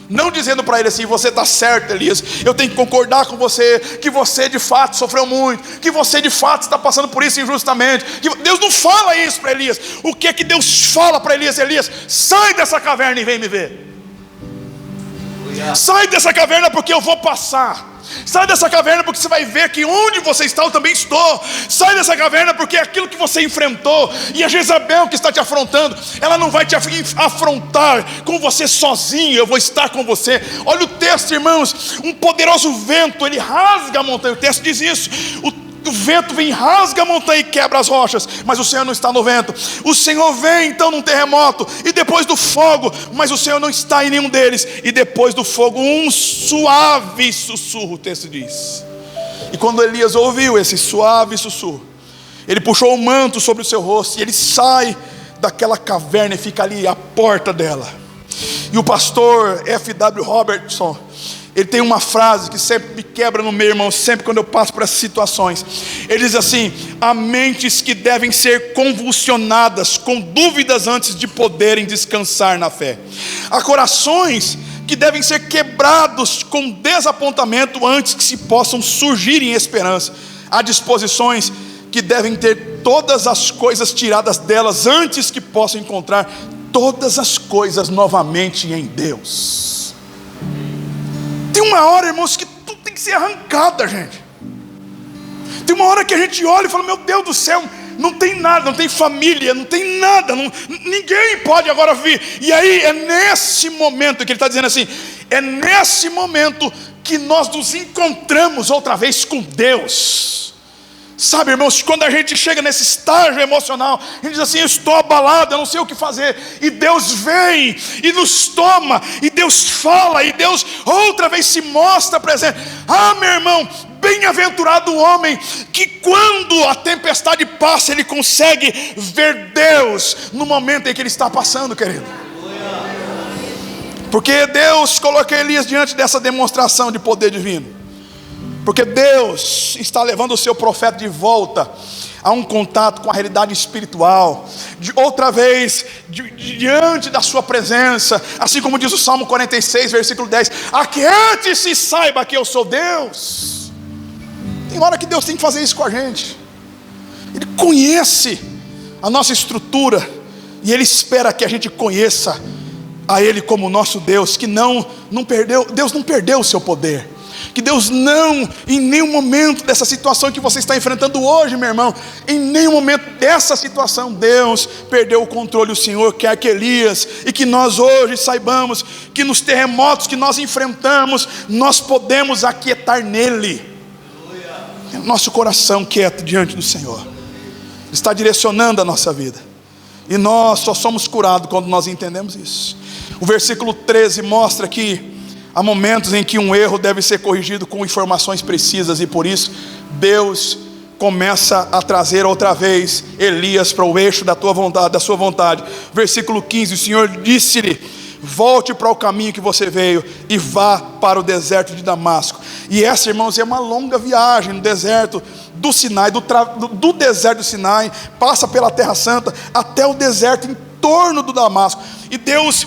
não dizendo para ele assim: você está certo, Elias, eu tenho que concordar com você, que você de fato sofreu muito, que você de fato está passando por isso injustamente. Deus não fala isso para Elias. O que é que Deus fala para Elias? Elias, sai dessa caverna e vem me ver. Sai dessa caverna porque eu vou passar. Sai dessa caverna porque você vai ver que onde você está eu também estou. Sai dessa caverna porque é aquilo que você enfrentou. E a Jezabel que está te afrontando, ela não vai te afrontar com você sozinho, eu vou estar com você. Olha o texto, irmãos: um poderoso vento, ele rasga a montanha. O texto diz isso: o vento vem, rasga a montanha e quebra as rochas, mas o Senhor não está no vento. O Senhor vem então num terremoto, e depois do fogo, mas o Senhor não está em nenhum deles. E depois do fogo, um suave sussurro, o texto diz. E quando Elias ouviu esse suave sussurro, ele puxou o manto sobre o seu rosto, e ele sai daquela caverna e fica ali à porta dela. E o pastor F.W. Robertson, ele tem uma frase que sempre me quebra no meio, irmão, sempre quando eu passo por essas situações. Ele diz assim: há mentes que devem ser convulsionadas com dúvidas antes de poderem descansar na fé. Há corações que devem ser quebrados com desapontamento antes que se possam surgir em esperança. Há disposições que devem ter todas as coisas tiradas delas antes que possam encontrar todas as coisas novamente em Deus. Tem uma hora, irmãos, que tudo tem que ser arrancado, gente. Tem uma hora que a gente olha e fala: meu Deus do céu, não tem nada, não tem família, não tem nada, ninguém pode agora vir. E aí é nesse momento que ele está dizendo assim: é nesse momento que nós nos encontramos outra vez com Deus. Sabe, irmãos, quando a gente chega nesse estágio emocional, a gente diz assim: eu estou abalado, eu não sei o que fazer. E Deus vem e nos toma, e Deus fala, e Deus outra vez se mostra presente. Ah, meu irmão, bem-aventurado o homem que quando a tempestade passa, ele consegue ver Deus no momento em que ele está passando, querido. Porque Deus coloca Elias diante dessa demonstração de poder divino. Porque Deus está levando o seu profeta de volta a um contato com a realidade espiritual, outra vez diante da sua presença, assim como diz o Salmo 46, versículo 10: aquiete-se e saiba que eu sou Deus. Tem hora que Deus tem que fazer isso com a gente. Ele conhece a nossa estrutura, e Ele espera que a gente conheça a Ele como nosso Deus, que Deus não perdeu o seu poder, que Deus não, em nenhum momento dessa situação que você está enfrentando hoje, meu irmão, em nenhum momento dessa situação, Deus perdeu o controle. O Senhor quer que Elias, e que nós hoje saibamos, que nos terremotos que nós enfrentamos, nós podemos aquietar nele, nosso coração quieto diante do Senhor, Ele está direcionando a nossa vida, e nós só somos curados quando nós entendemos isso. O versículo 13 mostra que há momentos em que um erro deve ser corrigido com informações precisas, e por isso Deus começa a trazer outra vez Elias para o eixo da sua vontade. Versículo 15, o Senhor disse-lhe: volte para o caminho que você veio e vá para o deserto de Damasco. E essa, irmãos, é uma longa viagem no deserto do Sinai, do deserto do Sinai, passa pela Terra Santa até o deserto em torno do Damasco. E Deus,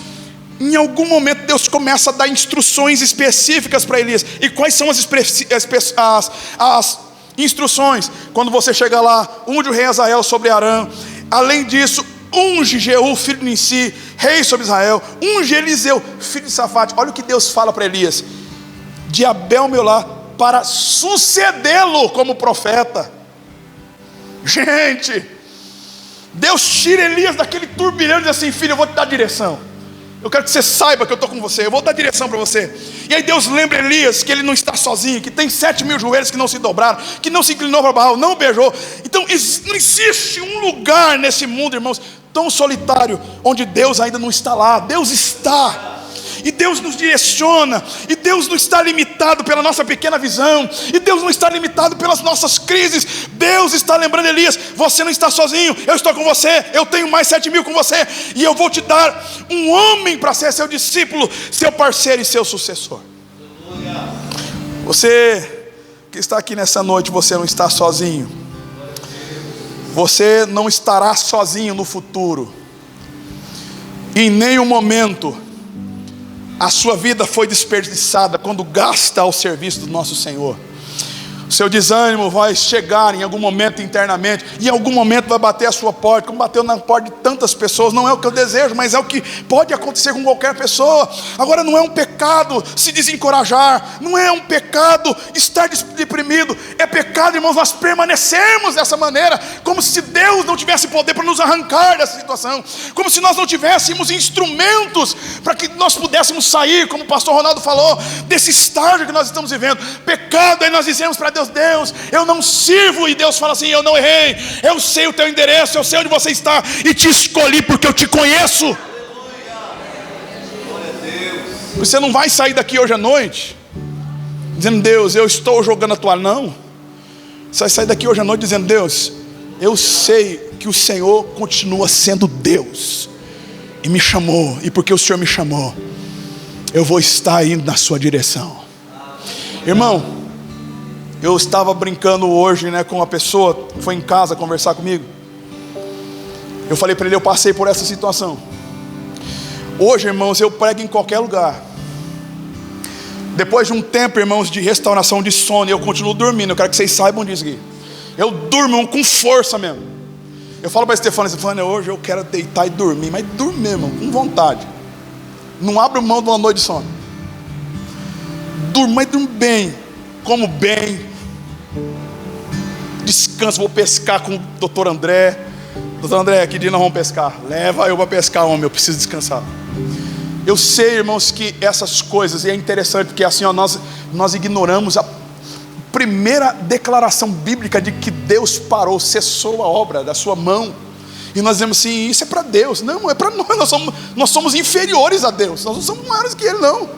em algum momento, Deus começa a dar instruções específicas para Elias. E quais são as instruções? Quando você chega lá, unge o rei Hazael sobre Arã. Além disso, unge Jeú, filho de Nissi, rei sobre Israel. Unge Eliseu, filho de Safate. Olha o que Deus fala para Elias: de Abel Meolá, para sucedê-lo como profeta. Gente, Deus tira Elias daquele turbilhão e diz assim: filho, eu vou te dar direção. Eu quero que você saiba que eu estou com você, eu vou dar direção para você. E aí Deus lembra Elias que ele não está sozinho, que tem 7.000 joelhos que não se dobraram, que não se inclinou para Baal, não o beijou. Então não existe um lugar nesse mundo, irmãos, tão solitário, onde Deus ainda não está lá. Deus está. E Deus nos direciona, e Deus não está limitado pela nossa pequena visão, e Deus não está limitado pelas nossas crises. Deus está lembrando Elias: você não está sozinho, eu estou com você, eu tenho mais 7.000 com você, e eu vou te dar um homem para ser seu discípulo, seu parceiro e seu sucessor. Você que está aqui nessa noite, você não está sozinho, você não estará sozinho no futuro. Em nenhum momento a sua vida foi desperdiçada quando gasta ao serviço do nosso Senhor. O seu desânimo vai chegar em algum momento internamente, e em algum momento vai bater a sua porta, como bateu na porta de tantas pessoas. Não é o que eu desejo, mas é o que pode acontecer com qualquer pessoa. Agora, não é um pecado se desencorajar, não é um pecado estar deprimido. É pecado, irmãos, nós permanecermos dessa maneira, como se Deus não tivesse poder para nos arrancar dessa situação, como se nós não tivéssemos instrumentos para que nós pudéssemos sair, como o pastor Ronaldo falou, desse estágio que nós estamos vivendo. Pecado é nós dizemos para Deus: Deus, eu não sirvo. E Deus fala assim: eu não errei, eu sei o teu endereço, eu sei onde você está, e te escolhi porque eu te conheço. Você não vai sair daqui hoje à noite dizendo: Deus, eu estou jogando a toalha. Não, você vai sair daqui hoje à noite dizendo: Deus, eu sei que o Senhor continua sendo Deus, e me chamou, e porque o Senhor me chamou, eu vou estar indo na sua direção. Irmão, eu estava brincando hoje, com uma pessoa que foi em casa conversar comigo. Eu falei para ele: eu passei por essa situação. Hoje, irmãos, eu prego em qualquer lugar. Depois de um tempo, irmãos, de restauração de sono, eu continuo dormindo. Eu quero que vocês saibam disso aqui. Eu durmo com força mesmo. Eu falo para a Stefania: hoje eu quero deitar e dormir. Mas dormir, irmão, com vontade. Não abro mão de uma noite de sono. Durmo, mas durmo bem. Como bem. Descanso, vou pescar com o doutor André. Doutor André, que dia nós vamos pescar? Leva eu para pescar, homem, eu preciso descansar. Eu sei, irmãos, que essas coisas, e é interessante porque assim, nós ignoramos a primeira declaração bíblica de que Deus parou, cessou a obra da sua mão. E nós dizemos assim: isso é para Deus. Não, é para nós, nós somos inferiores a Deus, nós não somos maiores que Ele, não. Em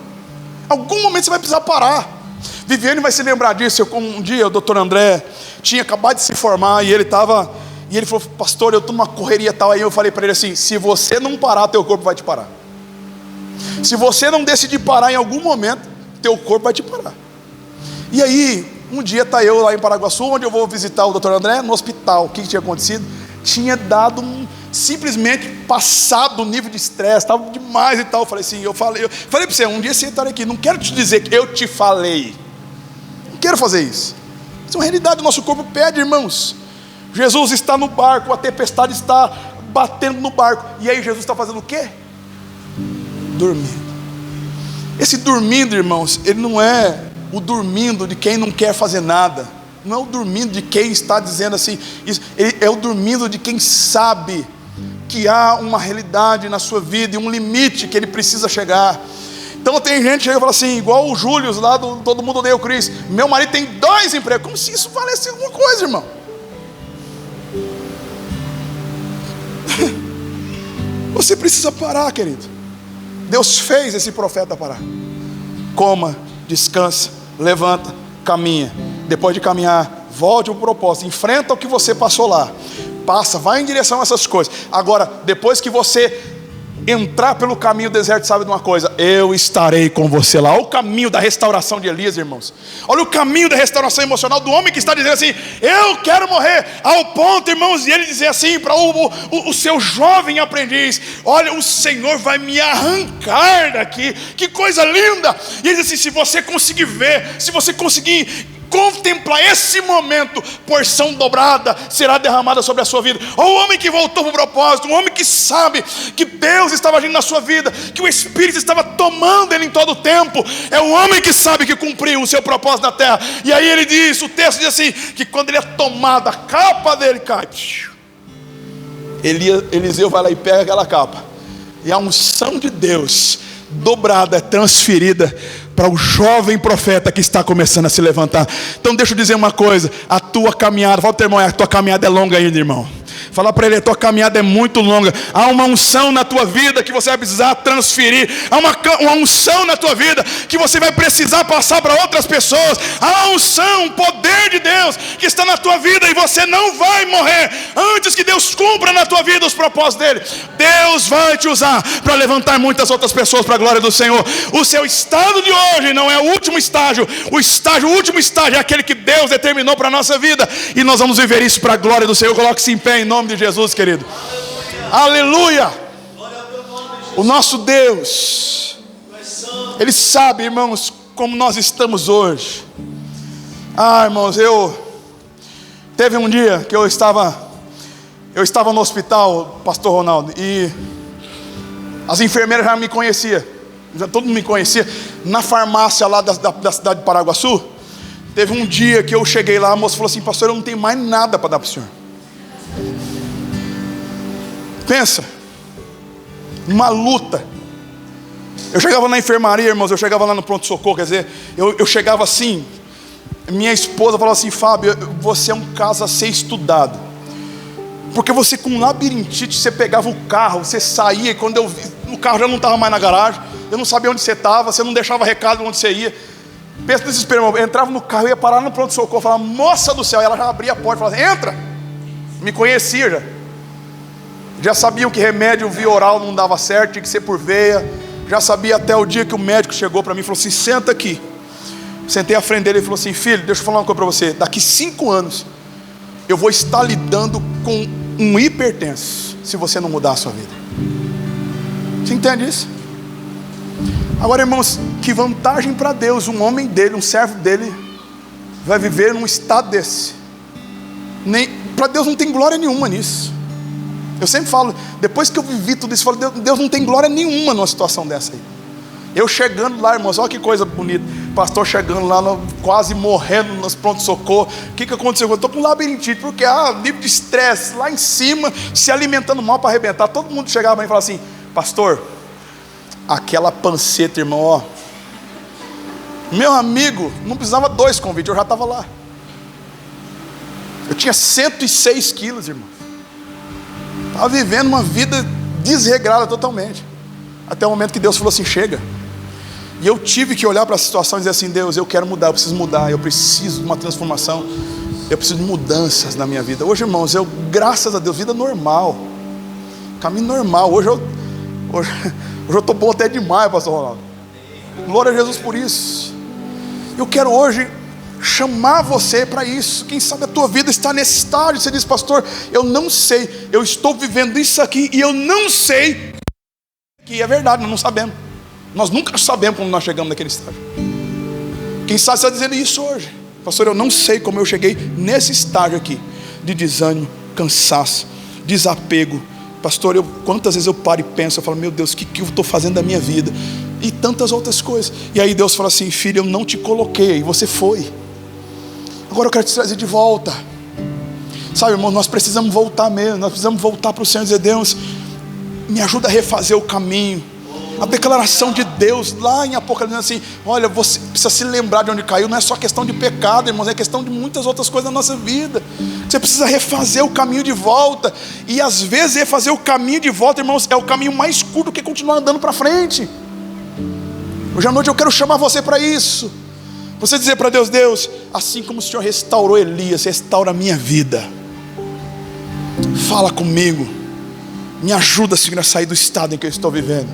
algum momento você vai precisar parar. Viviane vai se lembrar disso. Um dia o doutor André tinha acabado de se formar, e ele falou: pastor, eu estou numa correria tal. Aí eu falei para ele assim: se você não parar, teu corpo vai te parar. Se você não decidir parar em algum momento, teu corpo vai te parar. E aí, um dia está eu lá em Paraguaçu, onde eu vou visitar o doutor André, no hospital. O que tinha acontecido? Tinha simplesmente passado o nível de estresse, estava demais e tal. Eu falei assim, eu falei para você: um dia você estará aqui, não quero te dizer que eu te falei, não quero fazer isso. Isso é uma realidade, o nosso corpo pede, irmãos. Jesus está no barco, a tempestade está batendo no barco, e aí Jesus está fazendo o quê? Dormindo. Esse dormindo, irmãos, ele não é o dormindo de quem não quer fazer nada, não é o dormindo de quem está dizendo assim, ele é o dormindo de quem sabe que há uma realidade na sua vida e um limite que ele precisa chegar. Então tem gente que chega e fala assim, igual o Júlio lá do Todo Mundo Odeia o Chris, meu marido tem 2 empregos, como se isso valesse alguma coisa, irmão. Você precisa parar, querido. Deus fez esse profeta parar. Coma, descansa, levanta, caminha. Depois de caminhar, volte ao propósito, enfrenta o que você passou lá, passa, vai em direção a essas coisas. Agora, depois que você entrar pelo caminho do deserto, sabe de uma coisa? Eu estarei com você lá. Olha o caminho da restauração de Elias, irmãos. Olha o caminho da restauração emocional do homem que está dizendo assim, eu quero morrer, ao ponto, irmãos, de ele dizer assim para o seu jovem aprendiz, olha, o Senhor vai me arrancar daqui, que coisa linda. E ele diz assim, se você conseguir ver, se você conseguir contemplar esse momento, porção dobrada será derramada sobre a sua vida. Ou o homem que voltou para o propósito, um homem que sabe que Deus estava agindo na sua vida, que o Espírito estava tomando ele em todo o tempo. É o homem que sabe que cumpriu o seu propósito na terra. E aí ele diz, o texto diz assim, que quando ele é tomado, a capa dele cai. Eliseu vai lá e pega aquela capa, e a unção de Deus dobrada é transferida para o jovem profeta que está começando a se levantar. Então deixa eu dizer uma coisa, a tua caminhada, fala para o teu irmão, a tua caminhada é longa ainda, irmão. Fala para ele, a tua caminhada é muito longa. Há uma unção na tua vida que você vai precisar transferir. Há uma unção na tua vida que você vai precisar passar para outras pessoas. Há uma unção, um poder de Deus que está na tua vida, e você não vai morrer antes que Deus cumpra na tua vida os propósitos dele. Deus vai te usar para levantar muitas outras pessoas para a glória do Senhor. O seu estado de hoje não é o último estágio. O último estágio é aquele que Deus determinou para a nossa vida, e nós vamos viver isso para a glória do Senhor. Coloque-se em pé em nome de Jesus, querido. Aleluia. O nosso Deus, Ele sabe, irmãos, como nós estamos hoje. Irmãos, teve um dia que eu estava no hospital, pastor Ronaldo, e as enfermeiras já me conheciam, todo mundo me conhecia. Na farmácia lá da cidade de Paraguaçu, teve um dia que eu cheguei lá, a moça falou assim, pastor, eu não tenho mais nada para dar para o senhor. Pensa, uma luta. Eu chegava na enfermaria, irmãos, eu chegava lá no pronto-socorro, quer dizer, eu chegava assim, minha esposa falava assim, Fábio, você é um caso a ser estudado, porque você com labirintite, você pegava o carro, você saía, e quando eu vi, o carro já não estava mais na garagem, eu não sabia onde você estava, você não deixava recado onde você ia. Pensa no desespero, eu entrava no carro, eu ia parar no pronto-socorro, falava, moça do céu, e ela já abria a porta, falava assim, entra, me conhecia já sabia que remédio via oral não dava certo, tinha que ser por veia, já sabia até o dia que o médico chegou para mim e falou assim, senta aqui. Sentei à frente dele e falou assim, filho, deixa eu falar uma coisa para você, daqui 5 anos eu vou estar lidando com um hipertenso, se você não mudar a sua vida. Você entende isso? Agora, irmãos, que vantagem para Deus, um homem dele, um servo dele, vai viver num estado desse. Para Deus não tem glória nenhuma nisso. Eu sempre falo, depois que eu vivi tudo isso, eu falo, Deus não tem glória nenhuma numa situação dessa aí. Eu chegando lá, irmãos, olha que coisa bonita, pastor chegando lá, quase morrendo nos pronto-socorro. O que aconteceu? Eu estou com labirintite, porque nível de estresse lá em cima, se alimentando mal para arrebentar. Todo mundo chegava para mim e falava assim, pastor, aquela panceta, irmão, ó, meu amigo, não precisava 2 convites, eu já estava lá. Eu tinha 106 quilos, irmão. Estava vivendo uma vida desregrada totalmente, até o momento que Deus falou assim, chega. E eu tive que olhar para a situação e dizer assim, Deus, eu quero mudar, eu preciso mudar, eu preciso de uma transformação, eu preciso de mudanças na minha vida. Hoje, irmãos, graças a Deus, vida normal, caminho normal. Hoje eu estou bom até demais, pastor Ronaldo. Glória a Jesus por isso. Eu quero hoje chamar você para isso. Quem sabe a tua vida está nesse estágio. Você diz, pastor, eu não sei, eu estou vivendo isso aqui e eu não sei. Que é verdade, nós não sabemos. Nós nunca sabemos como nós chegamos naquele estágio. Quem sabe você está dizendo isso hoje. Pastor, eu não sei como eu cheguei nesse estágio aqui de desânimo, cansaço, desapego. Pastor, quantas vezes eu paro e penso, eu falo, meu Deus, o que eu estou fazendo da minha vida? E tantas outras coisas. E aí Deus fala assim, filho, eu não te coloquei, e você foi. Agora eu quero te trazer de volta. Sabe, irmão, nós precisamos voltar mesmo. Nós precisamos voltar para o Senhor e dizer, Deus, me ajuda a refazer o caminho. A declaração de Deus lá em Apocalipse assim, olha, você precisa se lembrar de onde caiu. Não é só questão de pecado, irmãos, é questão de muitas outras coisas na nossa vida. Você precisa refazer o caminho de volta. E às vezes refazer o caminho de volta, irmãos, é o caminho mais curto do que continuar andando para frente. Hoje à noite eu quero chamar você para isso. Você dizer para Deus, Deus, assim como o Senhor restaurou Elias, restaura a minha vida. Fala comigo. Me ajuda, Senhor, a sair do estado em que eu estou vivendo.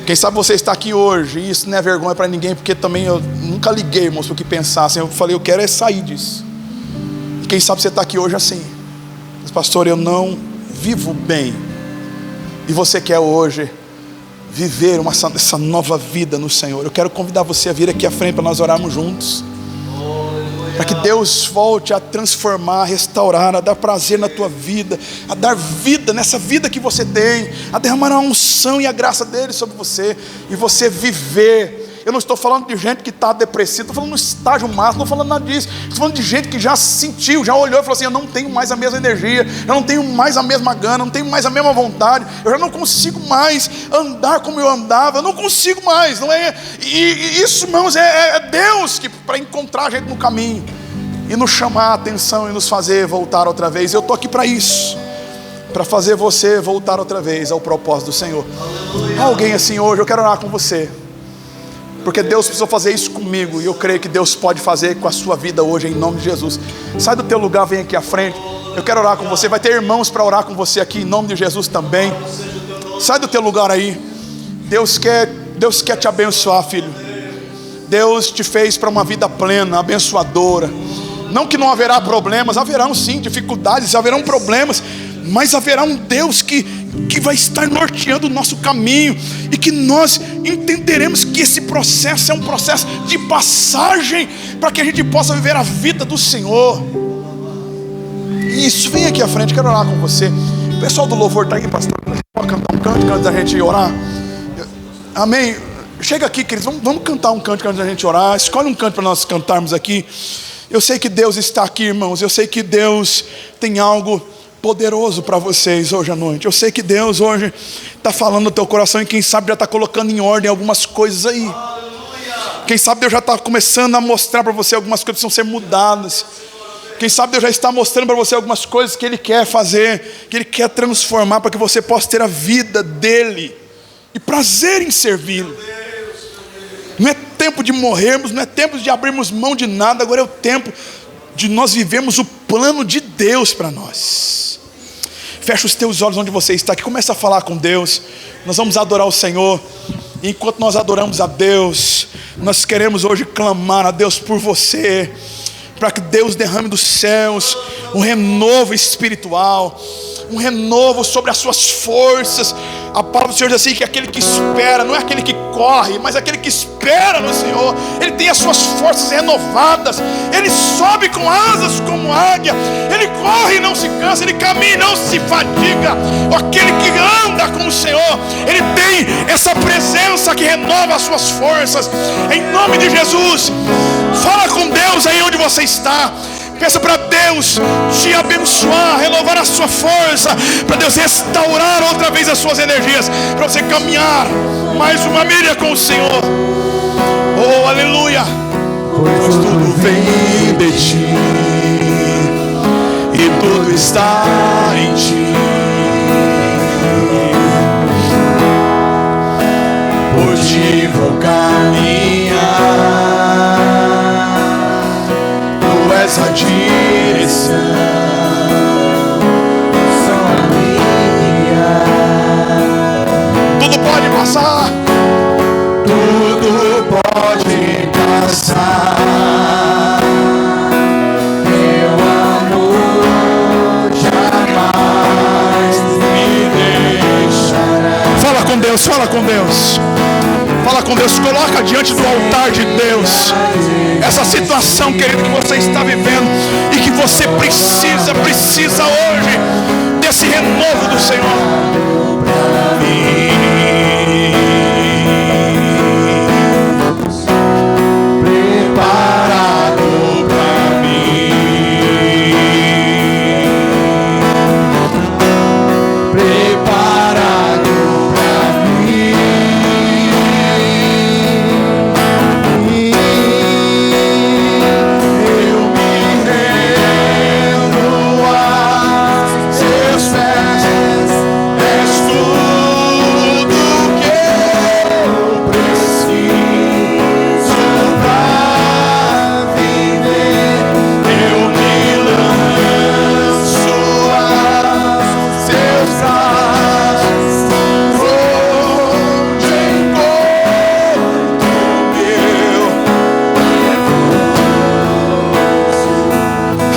Quem sabe você está aqui hoje, e isso não é vergonha para ninguém, porque também eu nunca liguei, irmãos, para o que pensassem. Eu falei, eu quero é sair disso. E quem sabe você está aqui hoje assim, mas pastor, eu não vivo bem. E você quer hoje viver essa nova vida no Senhor. Eu quero convidar você a vir aqui à frente para nós orarmos juntos. Para que Deus volte a transformar, a restaurar, a dar prazer na tua vida, a dar vida nessa vida que você tem, a derramar a unção e a graça dele sobre você, e você viver. Eu não estou falando de gente que está depressiva, estou falando no estágio máximo, não estou falando nada disso. Estou falando de gente que já sentiu, já olhou e falou assim, eu não tenho mais a mesma energia, eu não tenho mais a mesma gana, eu não tenho mais a mesma vontade, eu já não consigo mais andar como eu andava, eu não consigo mais, não é? E isso, irmãos, é Deus que para encontrar a gente no caminho e nos chamar a atenção e nos fazer voltar outra vez. Eu estou aqui para isso, para fazer você voltar outra vez ao propósito do Senhor. Alguém assim hoje, eu quero orar com você, porque Deus precisou fazer isso comigo, e eu creio que Deus pode fazer com a sua vida hoje, em nome de Jesus. Sai do teu lugar, vem aqui à frente. Eu quero orar com você. Vai ter irmãos para orar com você aqui, em nome de Jesus também. Sai do teu lugar aí. Deus quer te abençoar, filho. Deus te fez para uma vida plena, abençoadora. Não que não haverá problemas, haverão sim dificuldades, haverão problemas, mas haverá um Deus que vai estar norteando o nosso caminho, e que nós entenderemos que esse processo é um processo de passagem, para que a gente possa viver a vida do Senhor. Isso, vem aqui à frente, quero orar com você. O pessoal do louvor está aí, pastor, pode cantar um cântico antes da gente orar? Amém? Chega aqui, queridos, vamos cantar um cântico antes da gente orar. Escolhe um canto para nós cantarmos aqui. Eu sei que Deus está aqui, irmãos. Eu sei que Deus tem algo poderoso para vocês hoje à noite. Eu sei que Deus hoje está falando no teu coração, e quem sabe já está colocando em ordem algumas coisas aí. Quem sabe Deus já está começando a mostrar para você algumas coisas que precisam ser mudadas. Quem sabe Deus já está mostrando para você algumas coisas que Ele quer fazer, que Ele quer transformar, para que você possa ter a vida dEle e prazer em servi-lo. Não é tempo de morrermos, não é tempo de abrirmos mão de nada. Agora é o tempo de nós vivermos o plano de Deus para nós. Fecha os teus olhos onde você está aqui, começa a falar com Deus. Nós vamos adorar o Senhor. E enquanto nós adoramos a Deus, nós queremos hoje clamar a Deus por você, para que Deus derrame dos céus um renovo espiritual, um renovo sobre as suas forças. A palavra do Senhor diz assim, que aquele que espera, não é aquele que corre, mas aquele que espera no Senhor, ele tem as suas forças renovadas, ele sobe com asas como águia, ele corre e não se cansa, ele caminha e não se fadiga. Aquele que anda com o Senhor, ele tem essa presença que renova as suas forças. Em nome de Jesus, fala com Deus aí onde você está. Peça para Deus te abençoar, renovar a sua força, para Deus restaurar outra vez as suas energias, para você caminhar mais uma milha com o Senhor. Oh, aleluia! Pois tudo vem de ti, e tudo está em ti. Por ti vou caminhar, essa direção, só a minha. Tudo pode passar, tudo pode passar. Meu amor jamais me deixará. Fala com Deus, fala com Deus. Fala com Deus. Coloca diante do altar de Deus essa situação, querido, que você está vivendo e que você precisa hoje desse renovo do Senhor.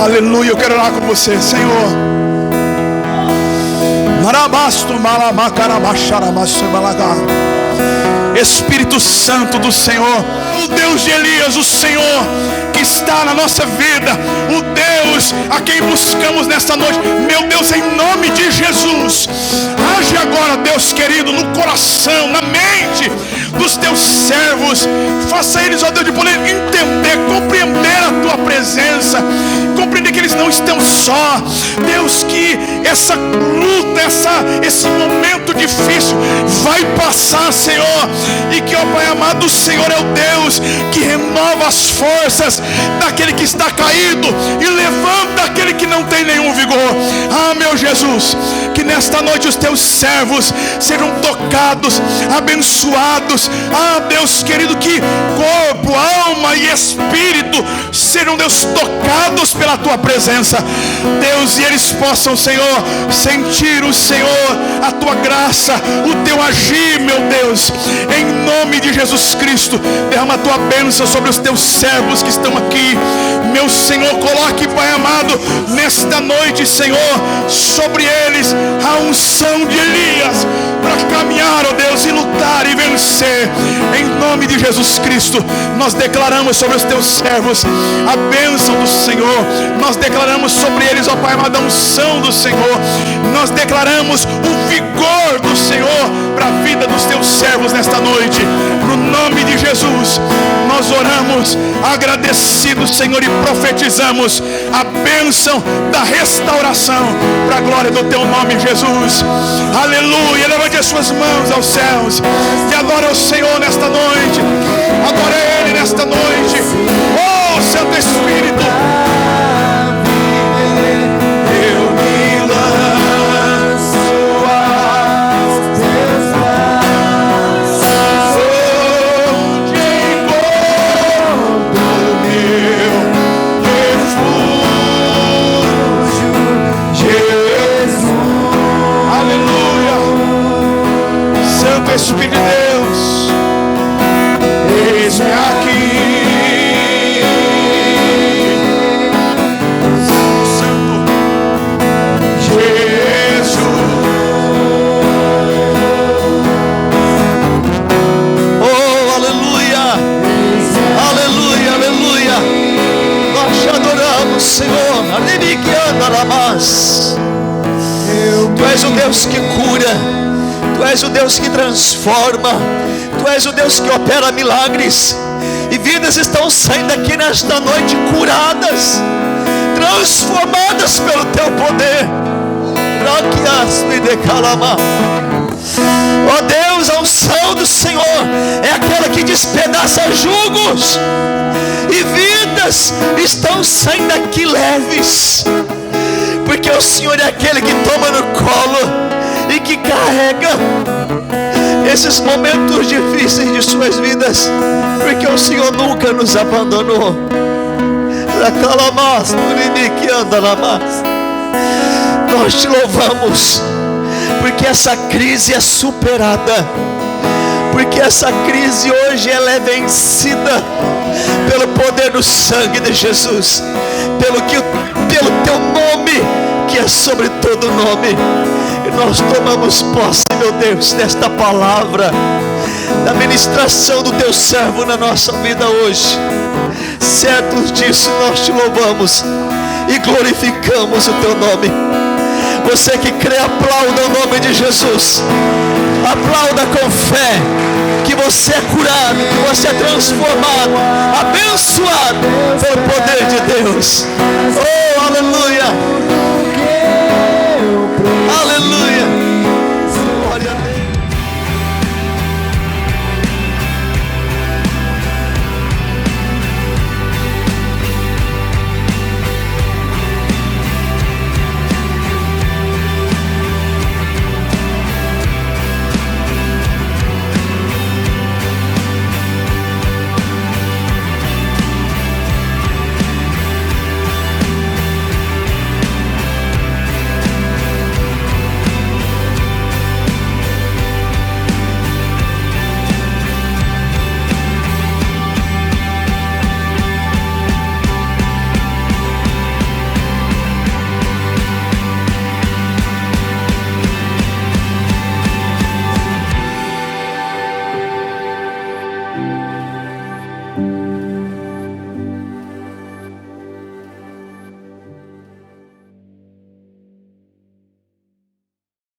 Aleluia, eu quero orar com você, Senhor. Espírito Santo do Senhor, o Deus de Elias, o Senhor que está na nossa vida, o Deus a quem buscamos nesta noite, meu Deus, em nome de Jesus, age agora, Deus querido, no coração, na mente dos teus servos, faça eles, ó Deus, de poder entender, compreender a tua presença, compreender que eles não estão só, Deus, que essa luta, esse momento difícil vai passar, Senhor, e que, ó Pai amado, o Senhor é o Deus que renova as forças daquele que está caído e levanta aquele que não tem nenhum vigor. Ah, meu Jesus, que nesta noite os teus servos sejam tocados, abençoados. Ah, Deus querido, que corpo, alma e espírito sejam, Deus, tocados pela tua presença, Deus, e eles possam, Senhor, sentir o Senhor, a tua graça, o teu agir, meu Deus, em nome de Jesus Cristo. Derrama a tua bênção sobre os teus servos que estão aqui, meu Senhor. Coloque, Pai amado, nesta noite, Senhor, sobre eles a unção de Elias para caminhar, ó Deus, e lutar e vencer. Em nome de Jesus Cristo, nós declaramos sobre os teus servos a bênção do Senhor. Nós declaramos sobre eles, ó Pai amado, a unção do Senhor. Nós declaramos o vigor do Senhor para a vida dos teus servos nesta noite. No nome de Jesus, nós oramos agradecidos, Senhor, e profetizamos a bênção da restauração para a glória do teu nome, Jesus. Aleluia. Levante as suas mãos aos céus e adora o Senhor nesta noite. Adora Ele nesta noite. Oh, Santo Espírito, eu me lanço aos teus braços, onde encontro meu refúgio, Jesus. Aleluia. Santo Espírito de Deus, eis-me aqui. Tu és o Deus que cura, Tu és o Deus que transforma, Tu és o Deus que opera milagres, e vidas estão saindo aqui nesta noite curadas, transformadas pelo Teu poder. Ó Deus, a unção do Senhor é aquela que despedaça jugos, e vidas estão saindo aqui leves, porque o Senhor é aquele que toma no colo e que carrega esses momentos difíceis de suas vidas, porque o Senhor nunca nos abandonou. Nós te louvamos, porque essa crise é superada, porque essa crise hoje ela é vencida pelo poder do sangue de Jesus, pelo teu nome, que é sobre todo nome. E nós tomamos posse, meu Deus, desta palavra. da ministração do teu servo na nossa vida hoje. Certos disso nós te louvamos e glorificamos o teu nome. Você que crê, aplauda o nome de Jesus. Aplauda com fé que você é curado, que você é transformado, abençoado pelo poder de Deus. Oh, aleluia!